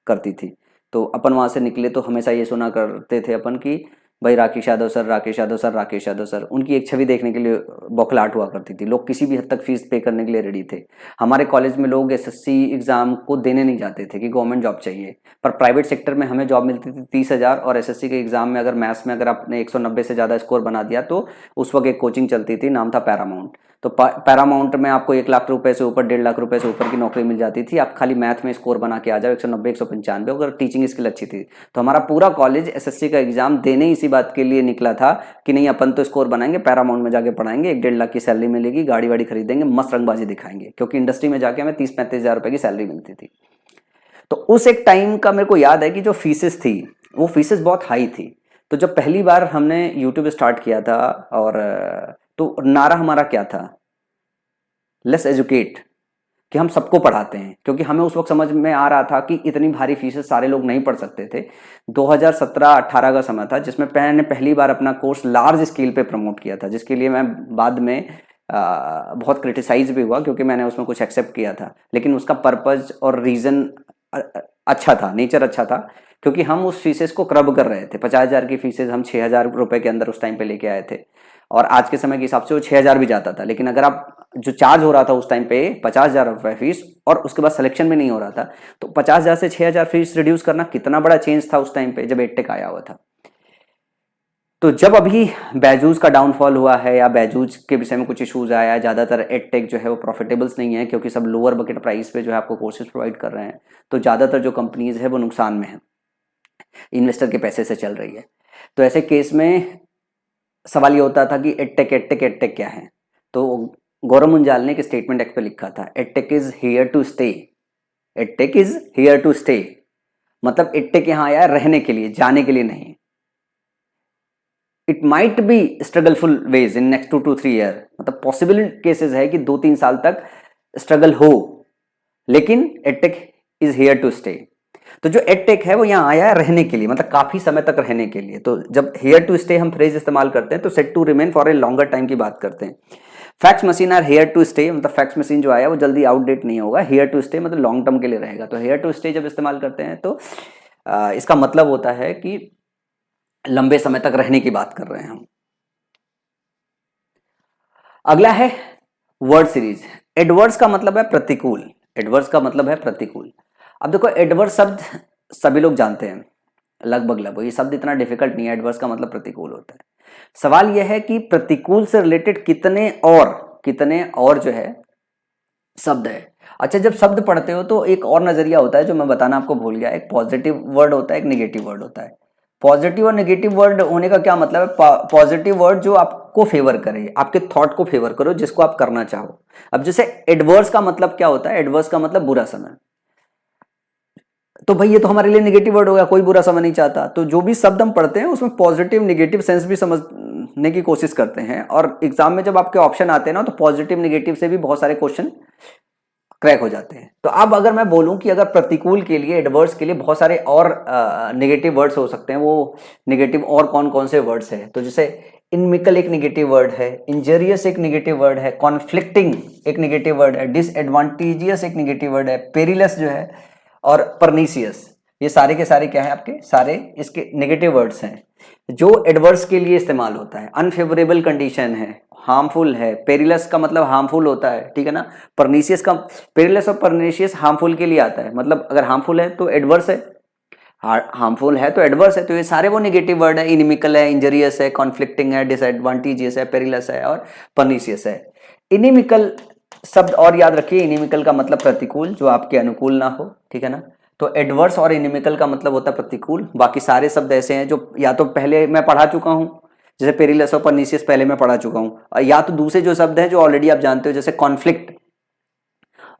करती थी। तो अपन वहाँ से निकले तो हमेशा ये सुना करते थे अपन की भाई Rakesh Yadav sir, Rakesh Yadav sir, Rakesh Yadav sir. उनकी एक छवि देखने के लिए बौखलाहट हुआ करती थी। लोग किसी भी हद तक फीस पे करने के लिए रेडी थे। हमारे कॉलेज में लोग एसएससी एग्जाम को देने नहीं जाते थे कि गवर्नमेंट जॉब चाहिए, पर प्राइवेट सेक्टर में हमें जॉब मिलती थी 30,000। और एसएससी के एग्जाम में अगर मैथ्स में अगर आपने 190 से ज़्यादा स्कोर बना दिया, तो उस वक्त एक कोचिंग चलती थी, नाम था पैरामाउंट। तो पैरामाउंट में आपको 1 लाख रुपए से ऊपर, 1.5 लाख रुपए से ऊपर की नौकरी मिल जाती थी। आप खाली मैथ में स्कोर बना के आ जाओ 190, 195, अगर टीचिंग स्किल अच्छी थी। तो हमारा पूरा कॉलेज एसएससी का एग्जाम देने इसी बात के लिए निकला था कि नहीं अपन तो स्कोर बनाएंगे, पैरामाउंट में जाके पढ़ाएंगे, 1-1.5 लाख की सैलरी मिलेगी, गाड़ी वाड़ी खरीदेंगे, मस्त रंगबाजी दिखाएंगे। क्योंकि इंडस्ट्री में जाके हमें 30-35 हज़ार रुपए की सैलरी मिलती थी। तो उस एक टाइम का मेरे को याद है कि जो फीसेस थी, वो फीसेस बहुत हाई थी। तो जब पहली बार हमने यूट्यूब स्टार्ट किया था, और तो नारा हमारा क्या था, लेस एजुकेट, कि हम सबको पढ़ाते हैं। क्योंकि हमें उस वक्त समझ में आ रहा था कि इतनी भारी फीसें सारे लोग नहीं पढ़ सकते थे। 2017-18 का समय था जिसमें मैंने पहली बार अपना कोर्स लार्ज स्केल पे प्रमोट किया था, जिसके लिए मैं बाद में बहुत क्रिटिसाइज भी हुआ, क्योंकि मैंने उसमें कुछ एक्सेप्ट किया था। लेकिन उसका पर्पज और रीज़न अच्छा था, नेचर अच्छा था। क्योंकि हम उस फीसेस को क्रब कर रहे थे। 50,000 की फीसेस हम 6,000 रुपए के अंदर उस टाइम पे लेके आए थे, और आज के समय के हिसाब से वो 6,000 भी जाता था। लेकिन अगर आप जो चार्ज हो रहा था उस टाइम पे 50,000 रुपए फीस, और उसके बाद सिलेक्शन भी नहीं हो रहा था, तो 50,000 से 6,000 फीस रिड्यूस करना कितना बड़ा चेंज था उस टाइम पे जब एडटेक आया हुआ था। तो जब अभी बैजूस का डाउनफॉल हुआ है, या बैजूस के विषय में कुछ इशूज आया है, ज़्यादातर एडटेक जो है वो प्रॉफिटेबल्स नहीं है, क्योंकि सब लोअर बकेट प्राइस पे जो है आपको कोर्सेज प्रोवाइड कर रहे हैं। तो ज़्यादातर जो कंपनीज है वो नुकसान में है, इन्वेस्टर के पैसे से चल रही है। तो ऐसे केस में सवाल ये होता था कि एडटेक एडटेक एडटेक क्या है। तो गौरव मुंजाल ने एक स्टेटमेंट एक्ट पे लिखा था, edtech is here to stay. Edtech is here to stay, मतलब एडटेक यहाँ आया रहने के लिए, जाने के लिए नहीं। It might be struggleful ways in next 2 to 3 year, मतलब पॉसिबल केसेस है कि 2-3 साल तक स्ट्रगल हो, लेकिन edtech is here to stay. तो जो एडटेक है वो यहाँ आया है रहने के लिए, मतलब काफी समय तक रहने के लिए। तो जब हियर टू स्टे हम फ्रेज इस्तेमाल करते हैं तो set to remain for a longer time की बात करते हैं। Fax machine are here to stay, मतलब फैक्स मशीन जो आया वो जल्दी आउटडेट नहीं होगा। हियर टू स्टे मतलब लॉन्ग टर्म के लिए रहेगा। तो हियर टू स्टे जब इस्तेमाल करते हैं तो इसका मतलब होता है कि लंबे समय तक रहने की बात कर रहे हैं हम। अगला है वर्ड सीरीज। एडवर्स का मतलब है प्रतिकूल, एडवर्स का मतलब है प्रतिकूल। अब देखो एडवर्स शब्द सभी लोग जानते हैं लगभग, ये शब्द इतना डिफिकल्ट नहीं है। एडवर्स का मतलब प्रतिकूल होता है। सवाल यह है कि प्रतिकूल से रिलेटेड कितने और जो है शब्द है। अच्छा, जब शब्द पढ़ते हो तो एक और नजरिया होता है जो मैं बताना आपको भूल गया। एक पॉजिटिव वर्ड होता है, एक नेगेटिव वर्ड होता है। पॉजिटिव और नेगेटिव वर्ड होने का क्या मतलब है? पॉजिटिव वर्ड जो आपको फेवर करे, आपके थॉट को फेवर करो, जिसको आप करना चाहो। अब जैसे एडवर्स का मतलब क्या होता है? एडवर्स का मतलब बुरा समय। तो भाई ये तो हमारे लिए नेगेटिव वर्ड हो गया, कोई बुरा समय नहीं चाहता। तो जो भी शब्द हम पढ़ते हैं उसमें पॉजिटिव नेगेटिव सेंस भी समझने की कोशिश करते हैं, और एग्जाम में जब आपके ऑप्शन आते हैं ना तो पॉजिटिव नेगेटिव से भी बहुत सारे क्वेश्चन क्रैक हो जाते हैं। तो अब अगर मैं बोलूं कि अगर प्रतिकूल के लिए, एडवर्स के लिए बहुत सारे और नेगेटिव वर्ड्स हो सकते हैं, वो नेगेटिव और कौन कौन से वर्ड्स हैं? तो जैसे इनमिकल एक नेगेटिव वर्ड है, इंजरियस एक नेगेटिव वर्ड है, कॉन्फ्लिक्टिंग एक नेगेटिव वर्ड है, डिसएडवांटेजियस एक नेगेटिव वर्ड है, पेरिलस जो है, और परनीसियस। ये सारे के सारे क्या है आपके? सारे इसके नेगेटिव वर्ड्स हैं जो एडवर्स के लिए इस्तेमाल होता है। अनफेवरेबल कंडीशन है, हार्मफुल है। पेरिलस का मतलब हार्मफुल होता है, ठीक है ना। परनीसियस का, पेरिलस और परनीसियस हार्मफुल के लिए आता है, मतलब अगर हार्मफुल है तो एडवर्स है, हार्मफुल है तो एडवर्स है। तो ये सारे वो नेगेटिव वर्ड है। इनिमिकल है, इंजरियस है, कॉन्फ्लिक्टिंग है, डिसएडवांटेजियस है, पेरिलस है और परनीसियस है। इनिमिकल शब्द और याद रखिए, इनिमिकल का मतलब प्रतिकूल, जो आपके अनुकूल ना हो, ठीक है ना। तो एडवर्स और इनिमिकल का मतलब होता है प्रतिकूल। बाकी सारे शब्द ऐसे हैं जो या तो पहले मैं पढ़ा चुका हूं, जैसे पेरिलस और परनीसियस पहले मैं पढ़ा चुका हूं, या तो दूसरे जो शब्द हैं जो ऑलरेडी आप जानते हो, जैसे कॉन्फ्लिक्ट,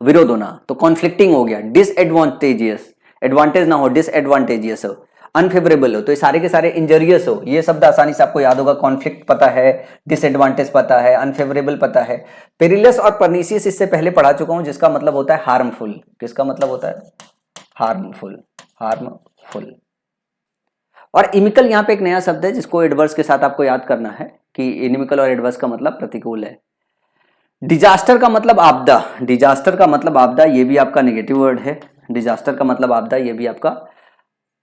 विरोध होना, तो कॉन्फ्लिक्टिंग हो गया। डिसएडवांटेजियस, एडवांटेज ना हो, डिसएडवांटेजियस हो। अनफेवरेबल हो तो ये सारे के सारे इंजरियस हो। ये शब्द आसानी से आपको याद होगा। कॉन्फ्लिक्ट पता है, डिसएडवांटेज पता है, अनफेवरेबल पता है। पेरिलस और परनीसियस इससे पहले पढ़ा चुका हूं, जिसका मतलब होता है हार्मफुल। किसका मतलब होता है? Harmful, harmful. और इमिकल यहाँ पे एक नया शब्द है जिसको एडवर्स के साथ आपको याद करना है कि इनिमिकल और एडवर्स का मतलब प्रतिकूल है। डिजास्टर का मतलब आपदा, डिजास्टर का मतलब आपदा, ये भी आपका नेगेटिव वर्ड है। डिजास्टर का मतलब आपदा, ये भी आपका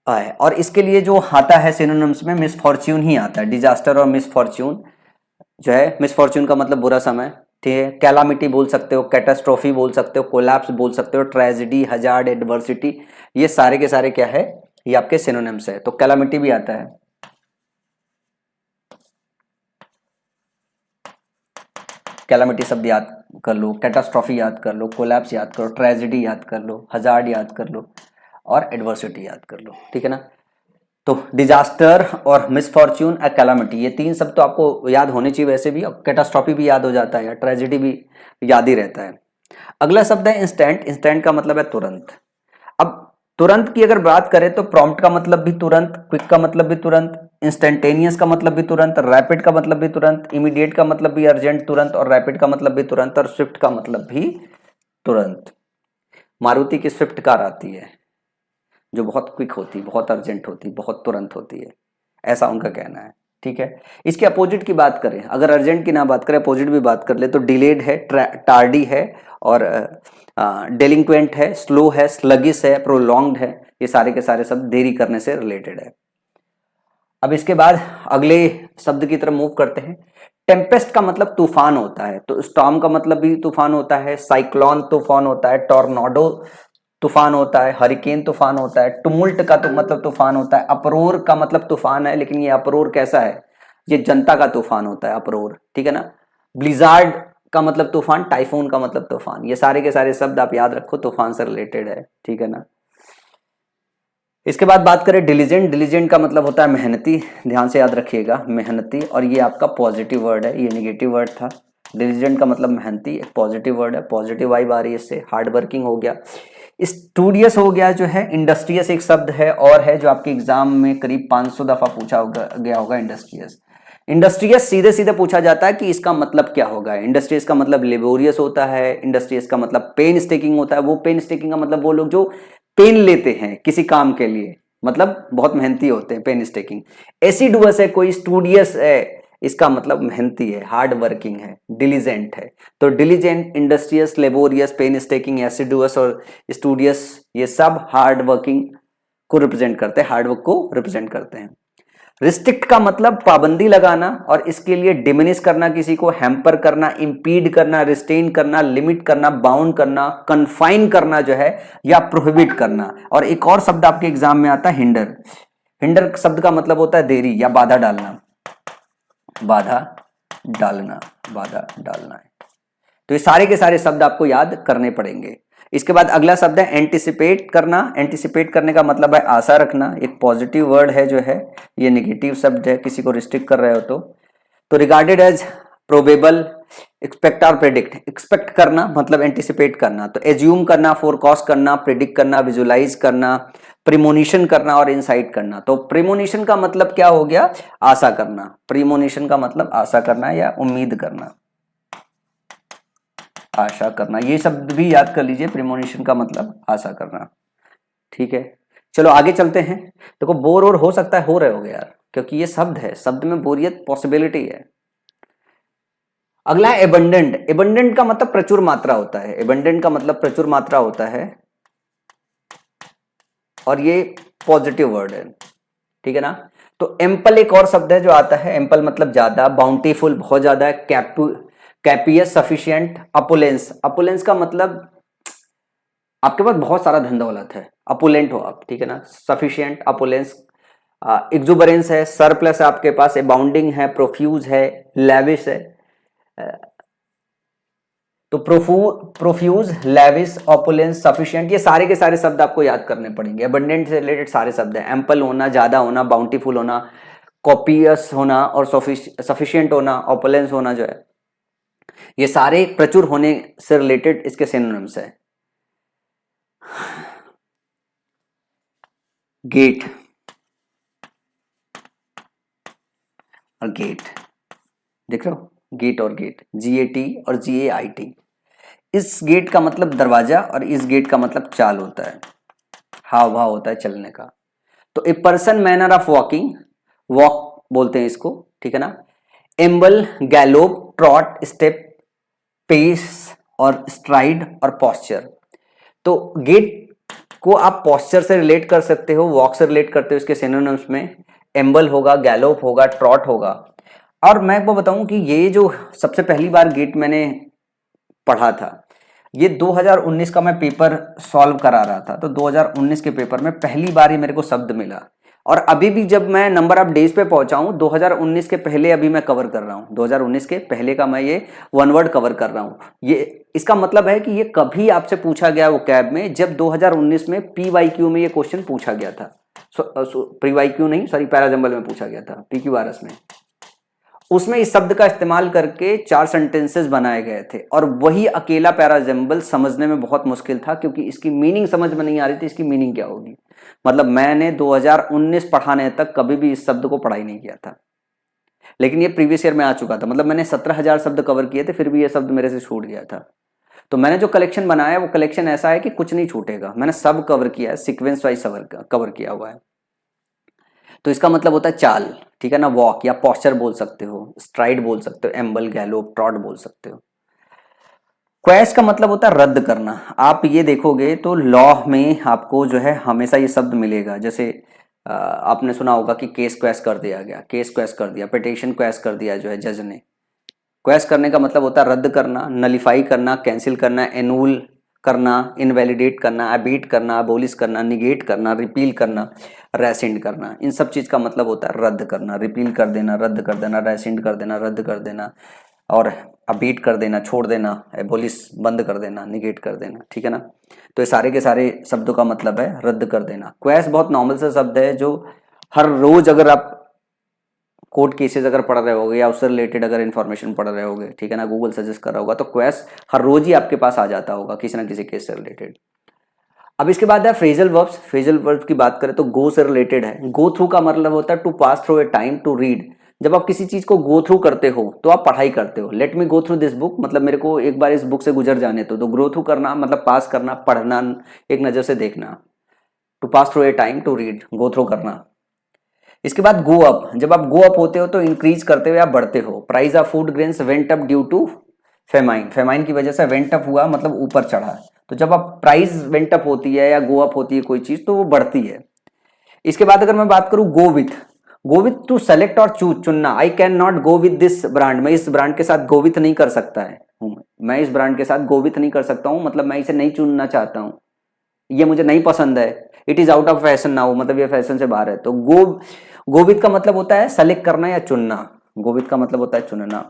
है। और इसके लिए जो आता है सिनोनिम्स में, मिसफॉर्च्यून ही आता है। डिजास्टर और मिसफॉर्च्यून जो है, मिसफॉर्च्यून का मतलब बुरा समय, ठीक है। कैलामिटी बोल सकते हो, कैटास्ट्रोफी बोल सकते हो, कोलैप्स बोल सकते हो, ट्रेजेडी, हजार्ड, एडवर्सिटी, ये सारे के सारे क्या है? ये आपके सिनोनिम्स है। तो कैलामिटी भी आता है, कैलामिटी शब्द याद कर लो, कैटास्ट्रॉफी याद कर लो, कोलैप्स याद करो, ट्रेजेडी याद कर लो, हजार्ड याद कर लो और एडवर्सिटी याद कर लो, ठीक है ना। तो डिजास्टर और मिसफॉर्च्यून, कैलामिटी, ये तीन शब्द तो आपको याद होने चाहिए वैसे भी। और कैटास्ट्रॉफी भी याद हो जाता है, या ट्रेजेडी भी याद ही रहता है। अगला शब्द है इंस्टेंट। इंस्टेंट का मतलब है तुरंत। अब तुरंत की अगर बात करें तो प्रॉम्प्ट का मतलब भी तुरंत, क्विक का मतलब भी तुरंत, इंस्टेंटेनियस का मतलब भी तुरंत, रैपिड का मतलब भी तुरंत, इमीडिएट का मतलब भी अर्जेंट तुरंत, और रैपिड का मतलब भी तुरंत, और स्विफ्ट का मतलब भी तुरंत। मारुति की स्विफ्ट कार आती है जो बहुत क्विक होती, बहुत अर्जेंट होती, बहुत तुरंत होती है, ऐसा उनका कहना है, ठीक है। इसके अपोजिट की बात करें, अगर अर्जेंट की ना बात करें, अपोजिट भी बात कर ले, तो डिलेड है, टार्डी है, और डेलिंक्वेंट है, स्लो है, स्लगिश है, प्रोलॉन्ग्ड है। ये सारे के सारे शब्द देरी करने से रिलेटेड है। अब इसके बाद अगले शब्द की तरफ मूव करते हैं। टेम्पेस्ट का मतलब तूफान होता है, तो स्टॉर्म का मतलब भी तूफान होता है, साइक्लोन तूफान होता है, टॉर्नाडो तूफान होता है, हरिकेन तूफान होता है, टुमुल्ट का तो मतलब तूफान होता है, अप्रोर का मतलब तूफान है, लेकिन ये अप्रोर कैसा है? ये जनता का तूफान होता है, अप्रोर, ठीक है ना। ब्लिजार्ड का मतलब तूफान, टाइफून का मतलब तूफान। ये सारे के सारे शब्द आप याद रखो, तूफान से रिलेटेड है, ठीक है ना। इसके बाद बात करें डिलीजेंट। डिलीजेंट का मतलब होता है मेहनती, ध्यान से याद रखिएगा, मेहनती। और ये आपका पॉजिटिव वर्ड है, ये नेगेटिव वर्ड था। डिलीजेंट का मतलब मेहनती, एक पॉजिटिव वर्ड है, पॉजिटिव वाइब आ रही है इससे। हार्ड वर्किंग हो गया, स्टूडियस हो गया जो है। इंडस्ट्रियस एक शब्द है और है जो आपके एग्जाम में करीब 500 दफा पूछा गया होगा, इंडस्ट्रियस। इंडस्ट्रियस सीधे सीधे पूछा जाता है कि इसका मतलब क्या होगा। इंडस्ट्रियस का मतलब लेबोरियस होता है, इंडस्ट्रियस का मतलब पेन स्टेकिंग होता है। वो पेन स्टेकिंग का मतलब वो लोग जो पेन लेते हैं किसी काम के लिए, मतलब बहुत मेहनती होते हैं, पेन स्टेकिंग। एसिडुअस है कोई, स्टूडियस है, इसका मतलब मेहनती है, हार्ड वर्किंग है, डिलीजेंट है। तो diligent, industrious, laborious, painstaking, assiduous और स्टूडियस, ये सब हार्ड वर्किंग को रिप्रेजेंट करते हैं, हार्डवर्क को रिप्रेजेंट करते हैं। रिस्ट्रिक्ट का मतलब पाबंदी लगाना और इसके लिए डिमिनिश करना, किसी को हैम्पर करना, इंपीड करना, रिस्ट्रेन करना, लिमिट करना, बाउंड करना, कन्फाइन करना जो है, या प्रोहिबिट करना। और एक और शब्द आपके एग्जाम में आता है हिंडर। हिंडर शब्द का मतलब होता है देरी या बाधा डालना, बाधा डालना, बाधा डालना है। तो ये सारे के सारे शब्द आपको याद करने पड़ेंगे। इसके बाद अगला शब्द है एंटिसिपेट करना। एंटिसिपेट करने का मतलब है आशा रखना। एक पॉजिटिव वर्ड है जो है, ये नेगेटिव शब्द है किसी को रिस्ट्रिक्ट कर रहे हो तो रिगार्डेड एज प्रोबेबल, एक्सपेक्ट और प्रेडिक्ट। एक्सपेक्ट करना मतलब एंटिसिपेट करना, तो एज्यूम करना, फोरकास्ट करना, प्रेडिक्ट करना, विजुलाइज करना, प्रीमोनिशन करना और इंसाइट करना। तो प्रीमोनिशन का मतलब क्या हो गया, आशा करना। प्रीमोनिशन का मतलब आशा करना या उम्मीद करना, आशा करना। ये शब्द भी याद कर लीजिए, प्रीमोनिशन का मतलब आशा करना। ठीक है, चलो आगे चलते हैं। देखो बोर और हो सकता है हो रहे होगे यार, क्योंकि ये शब्द है, शब्द में बोरियत पॉसिबिलिटी है। अगला है एबंडेंट। एबंडेंट का मतलब प्रचुर मात्रा होता है। एबंडेंट का मतलब प्रचुर मात्रा होता है और ये पॉजिटिव वर्ड है, ठीक है ना। तो एम्पल एक और शब्द है जो आता है, एम्पल मतलब ज्यादा, बाउंटीफुल बहुत ज्यादा है, कैपियस, सफिशिएंट, अपुलेंस। अपुलेंस का मतलब आपके पास बहुत सारा धन दौलत है, अपुलेंट हो आप, ठीक है ना। सफिशिएंट, अपुलेंस, एक्जुबरेंस है, सरप्लस है आपके पास, अबाउंडिंग है, प्रोफ्यूज है, लेविश है। तो प्रोफ्यूज, लेविश, ऑपुलेंस, सफिशिएंट, ये सारे के सारे शब्द आपको याद करने पड़ेंगे। अबंडेंट से रिलेटेड सारे शब्द हैं, एम्पल होना, ज्यादा होना, बाउंटीफुल होना, कॉपियस होना और सफिशिएंट होना, ऑपुलेंस होना जो है, ये सारे प्रचुर होने से रिलेटेड इसके सिनोनिम्स है। गेट और गेट, देख रहे हो, गेट और गेट, GAT और GAIT। इस गेट का मतलब दरवाजा और इस गेट का मतलब चाल होता है, हाव भाव होता है चलने का। तो a person manner of walking, walk बोलते हैं इसको, ठीक है ना। एम्बल, गैलोप, ट्रॉट, स्टेप, पेस और स्ट्राइड और पॉस्चर। तो गेट को आप पॉस्चर से रिलेट कर सकते हो, वॉक से रिलेट करते हो, इसके सिनोनिम्स में एम्बल होगा, गैलोप होगा, ट्रॉट होगा। और मैं आपको बताऊं कि ये जो सबसे पहली बार गेट मैंने पढ़ा था, ये 2019 का मैं पेपर सॉल्व करा रहा था, तो 2019 के पेपर में पहली बार ही मेरे को शब्द मिला। और अभी भी जब मैं नंबर ऑफ डेज पे पहुंचा हूं, 2019 के पहले अभी मैं कवर कर रहा हूं, 2019 के पहले का मैं ये वन वर्ड कवर कर रहा हूं। ये इसका मतलब है कि ये कभी आपसे पूछा गया वो कैब में, जब 2019 में PYQ में ये क्वेश्चन पूछा गया था। PYQ नहीं, सॉरी, पैराजंबल में पूछा गया था, PQRS में। उसमें इस शब्द का इस्तेमाल करके 4 सेंटेंसेस बनाए गए थे, और वही अकेला पैराजंबल समझने में बहुत मुश्किल था, क्योंकि इसकी मीनिंग समझ में नहीं आ रही थी, इसकी मीनिंग क्या होगी। मतलब मैंने 2019 पढ़ाने तक कभी भी इस शब्द को पढ़ाई नहीं किया था, लेकिन ये प्रीवियस ईयर में आ चुका था। मतलब मैंने 17,000 शब्द कवर किए थे, फिर भी ये शब्द मेरे से छूट गया था। तो मैंने जो कलेक्शन बनाया वो कलेक्शन ऐसा है कि कुछ नहीं छूटेगा, मैंने सब कवर किया है, सीक्वेंस वाइज कवर किया हुआ है। तो इसका मतलब होता है चाल, ठीक है ना। वॉक या पॉस्चर बोल सकते हो, स्ट्राइड बोल सकते हो, एम्बल, गैलोप, ट्रॉट बोल सकते हो। क्वैश का मतलब होता है रद्द करना। आप ये देखोगे तो लॉ में आपको जो है हमेशा ये शब्द मिलेगा। जैसे आपने सुना होगा कि केस क्वैश कर दिया गया, केस क्वैश कर दिया, पिटीशन क्वैश कर दिया जो है जज ने। क्वैश करने का मतलब होता है रद्द करना, नलिफाई करना, कैंसिल करना, एनुल करना, इनवैलिडेट करना, अबीट करना, अबोलिश करना, निगेट करना, रिपील करना, रेसिंड करना। इन सब चीज का मतलब होता है रद्द करना, रिपील कर देना, रद्द कर देना, रेसिंड कर देना, रद्द कर देना, और अबीट कर देना, छोड़ देना, एबोलिश बंद कर देना, निगेट कर देना, ठीक है ना। तो ये सारे के सारे शब्दों का मतलब है रद्द कर देना। क्वैश बहुत नॉर्मल सा शब्द है, जो हर रोज अगर आप कोर्ट केसेस अगर पढ़ रहे होगे या उससे रिलेटेड अगर इन्फॉर्मेशन पढ़ रहे होगे, ठीक है ना, गूगल सजेस्ट कर रहा होगा, तो क्वेस हर रोज ही आपके पास आ जाता होगा किसी ना किसी केस से रिलेटेड। अब इसके बाद है फ्रेजल वर्ब्स। फ्रेजल वर्ब्स की बात करें तो गो से रिलेटेड है। गो थ्रू का मतलब होता है to pass through a time, to read, जब आप किसी चीज को गो थ्रू करते हो तो आप पढ़ाई करते हो। Let me go through this book, मतलब मेरे को एक बार इस बुक से गुजर जाने दो। तो गो थ्रू करना मतलब पास करना, पढ़ना, एक नजर से देखना। To pass through a time, to read, go through करना। इसके बाद गो अप, जब आप गो अप होते हो तो इंक्रीज करते हो या बढ़ते हो। Price of food grains went up due to famine, famine की वजह से वेंट अप हुआ मतलब ऊपर चढ़ा। तो जब आप प्राइस वेंट अप होती है या गो अप होती है कोई चीज तो वो बढ़ती है। इसके बाद अगर मैं बात करूं गो विथ टू सेलेक्ट और चूज, चुनना। I can not go with this brand, मैं इस ब्रांड के साथ गो विथ नहीं कर सकता है हूं, मैं इस ब्रांड के साथ गो विथ नहीं कर सकता हूं, मतलब मैं इसे नहीं चुनना चाहता हूं, ये मुझे नहीं पसंद है। It is out of fashion now, मतलब ये फैशन से बाहर है। तो गो विथ का मतलब होता है सेलेक्ट करना या चुनना। गो विथ का मतलब होता है चुनना।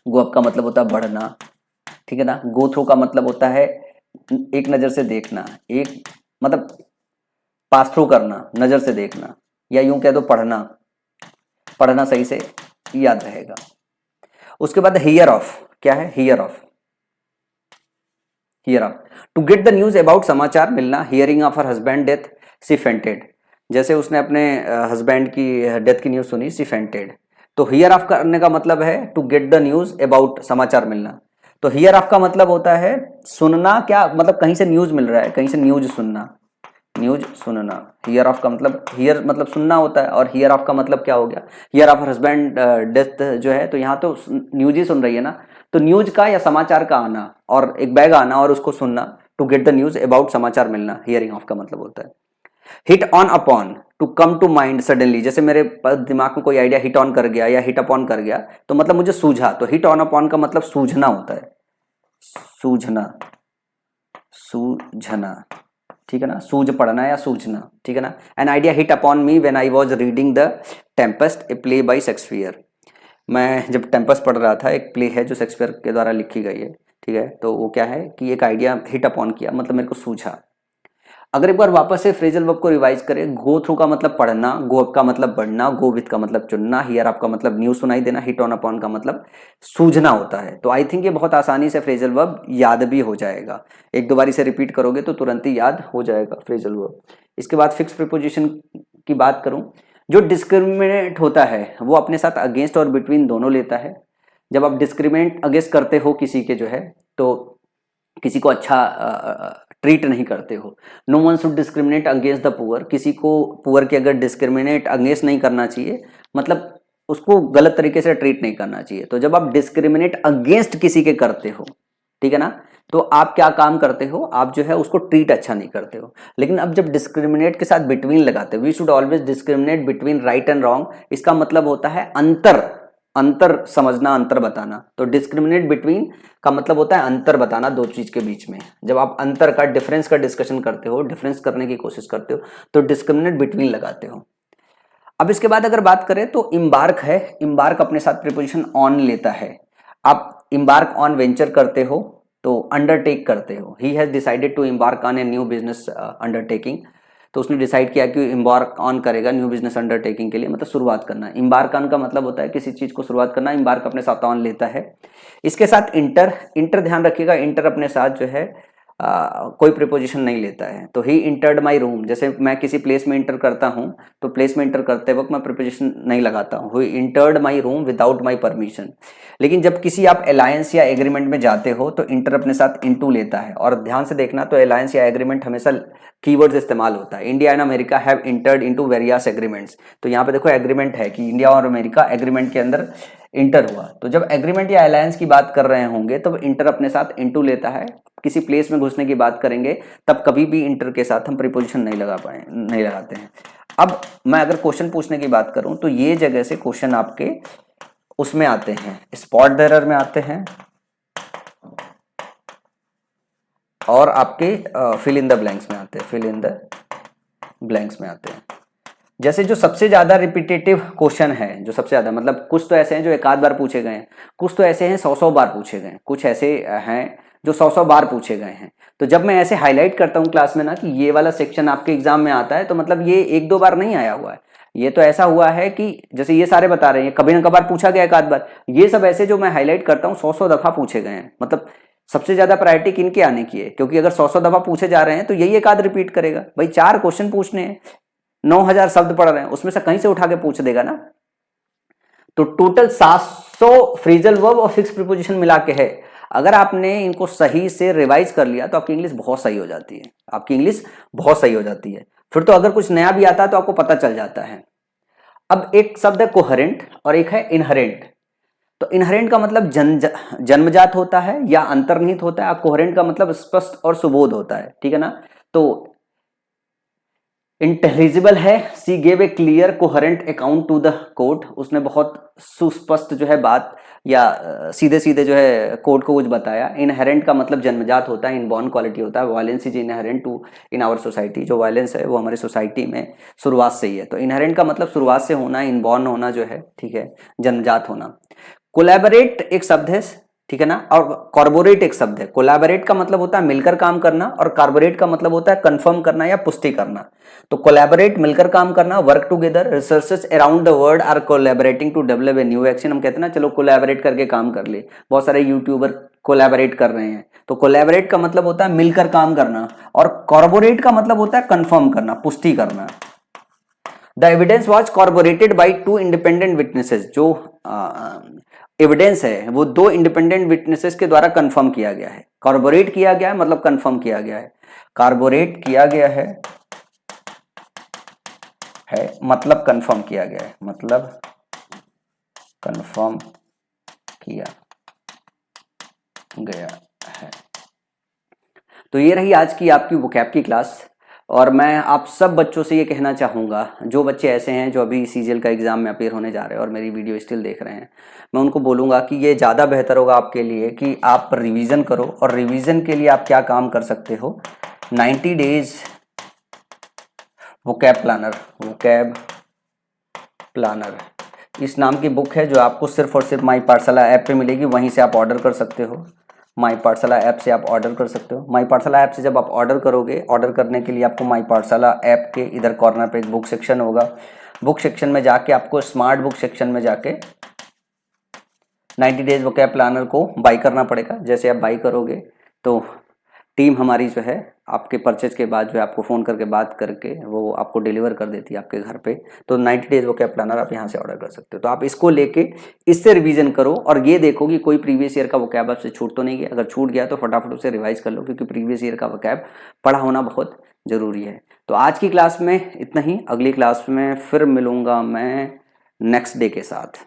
गो अप का मतलब होता है बढ़ना, ठीक है ना। गो थ्रू का मतलब होता है एक नजर से देखना, एक मतलब पास थ्रू करना, नजर से देखना, या यूं कह दो पढ़ना, पढ़ना सही से याद रहेगा। उसके बाद हियर ऑफ, क्या है hear of, hear of to get the news about, समाचार मिलना। Hearing of her husband death she fainted, जैसे उसने अपने हस्बैंड की डेथ की न्यूज सुनी, सी फेंटेड। तो हियर ऑफ करने का मतलब है to get the news about, समाचार मिलना। तो हियर ऑफ का मतलब होता है सुनना, क्या मतलब कहीं से न्यूज मिल रहा है, कहीं से न्यूज सुनना, न्यूज सुनना। हियर ऑफ का मतलब, हियर मतलब सुनना होता है, और हियर ऑफ का मतलब क्या हो गया, हियर ऑफ हस्बैंड डेथ जो है, तो यहाँ तो न्यूज ही सुन रही है ना। तो न्यूज का या समाचार का आना और एक बैग आना और उसको सुनना, to get the news about, समाचार मिलना, हियरिंग ऑफ का मतलब होता है। Hit on upon, to come to mind suddenly, जैसे मेरे दिमाग में कोई आइडिया हिट ऑन कर गया या हिट अपॉन कर गया तो मतलब मुझे सूझा। तो हिट ऑन अपॉन का मतलब सूझना होता है, सूझना, सूझना, ठीक है ना, सूझ पड़ना या सूझना, ठीक है ना। An idea hit upon me when I was reading the Tempest, a play by Shakespeare. मैं जब टेम्पेस्ट पढ़ रहा था, एक प्ले है जो शेक्सपियर के द्वारा लिखी गई है, ठीक है। तो वो क्या है कि एक आइडिया हिट अपॉन किया, मतलब मेरे को सूझा। अगर एक बार वापस से फ्रेजल वर्ब को रिवाइज करें, गो थ्रू का मतलब पढ़ना, गो अप का मतलब बढ़ना, गो विथ का मतलब चुनना, हियर अप का मतलब न्यूज सुनाई देना, हिट ऑन अपॉन का मतलब सूझना होता है। तो आई थिंक ये बहुत आसानी से फ्रेजल वर्ब याद भी हो जाएगा। एक दो बार इसे रिपीट करोगे तो तुरंत ही याद हो जाएगा फ्रेजल वर्ब। इसके बाद फिक्स प्रीपोजिशन की बात करूं, जो डिस्क्रिमिनेट होता है वो अपने साथ अगेंस्ट और बिटवीन दोनों लेता है। जब आप डिस्क्रिमिनेट अगेंस्ट करते हो किसी के जो है, तो किसी को अच्छा ट्रीट नहीं करते हो। No one should discriminate against the poor, किसी को पुअर के अगर डिस्क्रिमिनेट अगेंस्ट नहीं करना चाहिए, मतलब उसको गलत तरीके से ट्रीट नहीं करना चाहिए। तो जब आप डिस्क्रिमिनेट अगेंस्ट किसी के करते हो, ठीक है ना, तो आप क्या काम करते हो, आप जो है उसको ट्रीट अच्छा नहीं करते हो। लेकिन अब जब डिस्क्रिमिनेट के साथ बिटवीन लगाते हो, we should always discriminate between right and wrong, इसका मतलब होता है अंतर, अंतर समझना, अंतर बताना। तो डिस्क्रिमिनेट बिटवीन का मतलब होता है अंतर बताना दो चीज के बीच में। जब आप अंतर का, डिफरेंस का डिस्कशन करते हो, डिफरेंस करने की कोशिश करते हो, तो डिस्क्रिमिनेट बिटवीन लगाते हो। अब इसके बाद अगर बात करें तो इम्बार्क है, इम्बार्क अपने साथ प्रीपोजिशन ऑन लेता है। आप इम्बार्क ऑन वेंचर करते हो तो अंडरटेक करते हो। He has decided to embark on a new business undertaking, तो उसने डिसाइड किया कि इम्बार्क ऑन करेगा न्यू बिजनेस अंडरटेकिंग के लिए, मतलब शुरुआत करना। इम्बार्क ऑन का मतलब होता है किसी चीज को शुरुआत करना, इम्बार्क अपने साथ ऑन लेता है। इसके साथ इंटर, इंटर ध्यान रखिएगा, इंटर अपने साथ जो है कोई प्रीपोजिशन नहीं लेता है। तो ही इंटर्ड माई रूम, जैसे मैं किसी प्लेस में इंटर करता हूं तो प्लेस में इंटर करते वक्त मैं प्रीपोजिशन नहीं लगाता हूं। He entered my room without my permission. लेकिन जब किसी आप अलायंस या एग्रीमेंट में जाते हो तो इंटर अपने साथ इनटू लेता है। और ध्यान से देखना, तो अलायंस या एग्रीमेंट हमेशा कीवर्ड्स इस्तेमाल होता है। India and America have entered into various agreements, तो यहाँ पे देखो एग्रीमेंट है कि इंडिया और अमेरिका एग्रीमेंट के अंदर इंटर हुआ। तो जब एग्रीमेंट या अलायंस की बात कर रहे होंगे तो इंटर अपने साथ इनटू लेता है। किसी प्लेस में घुसने की बात करेंगे तब कभी भी इंटर के साथ हम प्रीपोजिशन नहीं लगाते हैं। अब मैं अगर क्वेश्चन पूछने की बात करूं तो ये जगह से क्वेश्चन आपके उसमें आते हैं, स्पॉट बेरर में आते हैं, और आपके फिल इन द ब्लैंक्स में आते हैं, फिल इन द ब्लैंक्स में आते हैं। जैसे जो सबसे ज्यादा रिपीटेटिव क्वेश्चन है, जो सबसे ज्यादा, मतलब कुछ तो ऐसे हैं जो एक आध बार पूछे गए हैं, कुछ तो ऐसे हैं 100 बार पूछे गए हैं, कुछ ऐसे हैं जो 100 बार पूछे गए हैं। तो जब मैं ऐसे हाईलाइट करता हूं क्लास में ना कि ये वाला सेक्शन आपके एग्जाम में आता है, तो मतलब ये एक दो बार नहीं आया हुआ है, ये तो ऐसा हुआ है कि जैसे ये सारे बता रहे हैं कभी ना कभार पूछा गया एक आध बार। ये सब ऐसे जो मैं हाईलाइट करता हूँ 100 दफा पूछे गए हैं, मतलब सबसे ज्यादा प्रायोरिटी किनके आने की है, क्योंकि अगर 100 दफा पूछे जा रहे हैं तो यही एक आध रिपीट करेगा। भाई 4 क्वेश्चन पूछने हैं, 9000 शब्द पढ़ रहे हैं, उसमें से कहीं से उठा के पूछ देगा ना। तो टोटल 700 फ्रेजल वर्ब और फिक्स प्रीपोजिशन मिला के है। अगर आपने इनको सही से रिवाइज कर लिया तो आपकी इंग्लिश बहुत सही हो जाती है, आपकी इंग्लिश बहुत सही हो जाती है। फिर तो अगर कुछ नया भी आता है तो आपको पता चल जाता है। अब एक शब्द है कोहेरेंट और एक है इनहेरेंट। तो इनहेरेंट का मतलब जन्मजात होता है या अंतर्निहित होता है, और कोहेरेंट का मतलब स्पष्ट और सुबोध होता है, ठीक है ना। तो इंटेलिजिबल है, she gave a clear coherent account to the court, उसने बहुत सुस्पष्ट जो है बात या सीधे सीधे जो है कोर्ट को कुछ बताया। इनहेरेंट का मतलब जन्मजात होता है, इनबॉर्न क्वालिटी होता है। Violence is inherent to in our society, जो वायलेंस है वो हमारी सोसाइटी में शुरुआत से ही है। तो इनहेरेंट का मतलब शुरुआत से होना, इनबॉर्न होना जो है, ठीक है, जन्मजात होना। कोलैबोरेट एक शब्द है, ठीक है ना, और कॉर्पोरेट एक शब्द है। कोलैबोरेट का मतलब होता है मिलकर काम करना, और कॉर्पोरेट का मतलब होता है कंफर्म करना या पुष्टि करना। तो कोलैबोरेट मिलकर काम करना, work together, researchers around the world are collaborating to develop a new action. हम कहते हैं ना, चलो कोलैबोरेट करके काम कर ले, बहुत सारे यूट्यूबर कोलैबोरेट कर रहे हैं। तो कोलैबोरेट का मतलब होता है मिलकर काम करना, और कॉर्पोरेट का मतलब होता है कंफर्म करना, पुष्टि करना। The evidence was corporated by 2 independent witnesses, जो एविडेंस है वो 2 इंडिपेंडेंट विटनेसेस के द्वारा कंफर्म किया गया है। कॉर्पोरेट किया गया है मतलब कंफर्म किया गया है, कॉर्पोरेट किया गया है मतलब कंफर्म किया गया है, मतलब कंफर्म किया गया है। तो ये रही आज की आपकी वोकैब की क्लास। और मैं आप सब बच्चों से ये कहना चाहूँगा, जो बच्चे ऐसे हैं जो अभी सीजीएल का एग्ज़ाम में अपेयर होने जा रहे हैं और मेरी वीडियो स्टिल देख रहे हैं, मैं उनको बोलूँगा कि ये ज़्यादा बेहतर होगा आपके लिए कि आप रिवीजन करो। और रिवीजन के लिए आप क्या काम कर सकते हो, 90 days vocab planner, vocab planner इस नाम की बुक है, जो आपको सिर्फ और सिर्फ माई पाठशाला ऐप पे मिलेगी। वहीं से आप ऑर्डर कर सकते हो, माई पाठशाला ऐप से आप ऑर्डर कर सकते हो। माई पाठशाला ऐप से जब आप ऑर्डर करोगे, ऑर्डर करने के लिए आपको माई पाठशाला ऐप के इधर कॉर्नर पे एक बुक सेक्शन होगा। बुक सेक्शन में जाके आपको स्मार्ट बुक सेक्शन में जाके 90 डेज वोकैब प्लानर को बाई करना पड़ेगा। जैसे आप बाई करोगे तो टीम हमारी जो है आपके परचेज के बाद जो है आपको फ़ोन करके बात करके वो आपको डिलीवर कर देती है आपके घर पे। तो 90 डेज वोकैब प्लानर आप यहाँ से ऑर्डर कर सकते हो। तो आप इसको लेके इससे रिवीजन करो और ये देखो कि कोई प्रीवियस ईयर का वोकैब आपसे छूट तो नहीं गया। अगर छूट गया तो फटाफट उसे रिवाइज कर लो, क्योंकि प्रीवियस ईयर का वोकैब पढ़ा होना बहुत ज़रूरी है। तो आज की क्लास में इतना ही, अगली क्लास में फिर मिलूँगा मैं नेक्स्ट डे के साथ।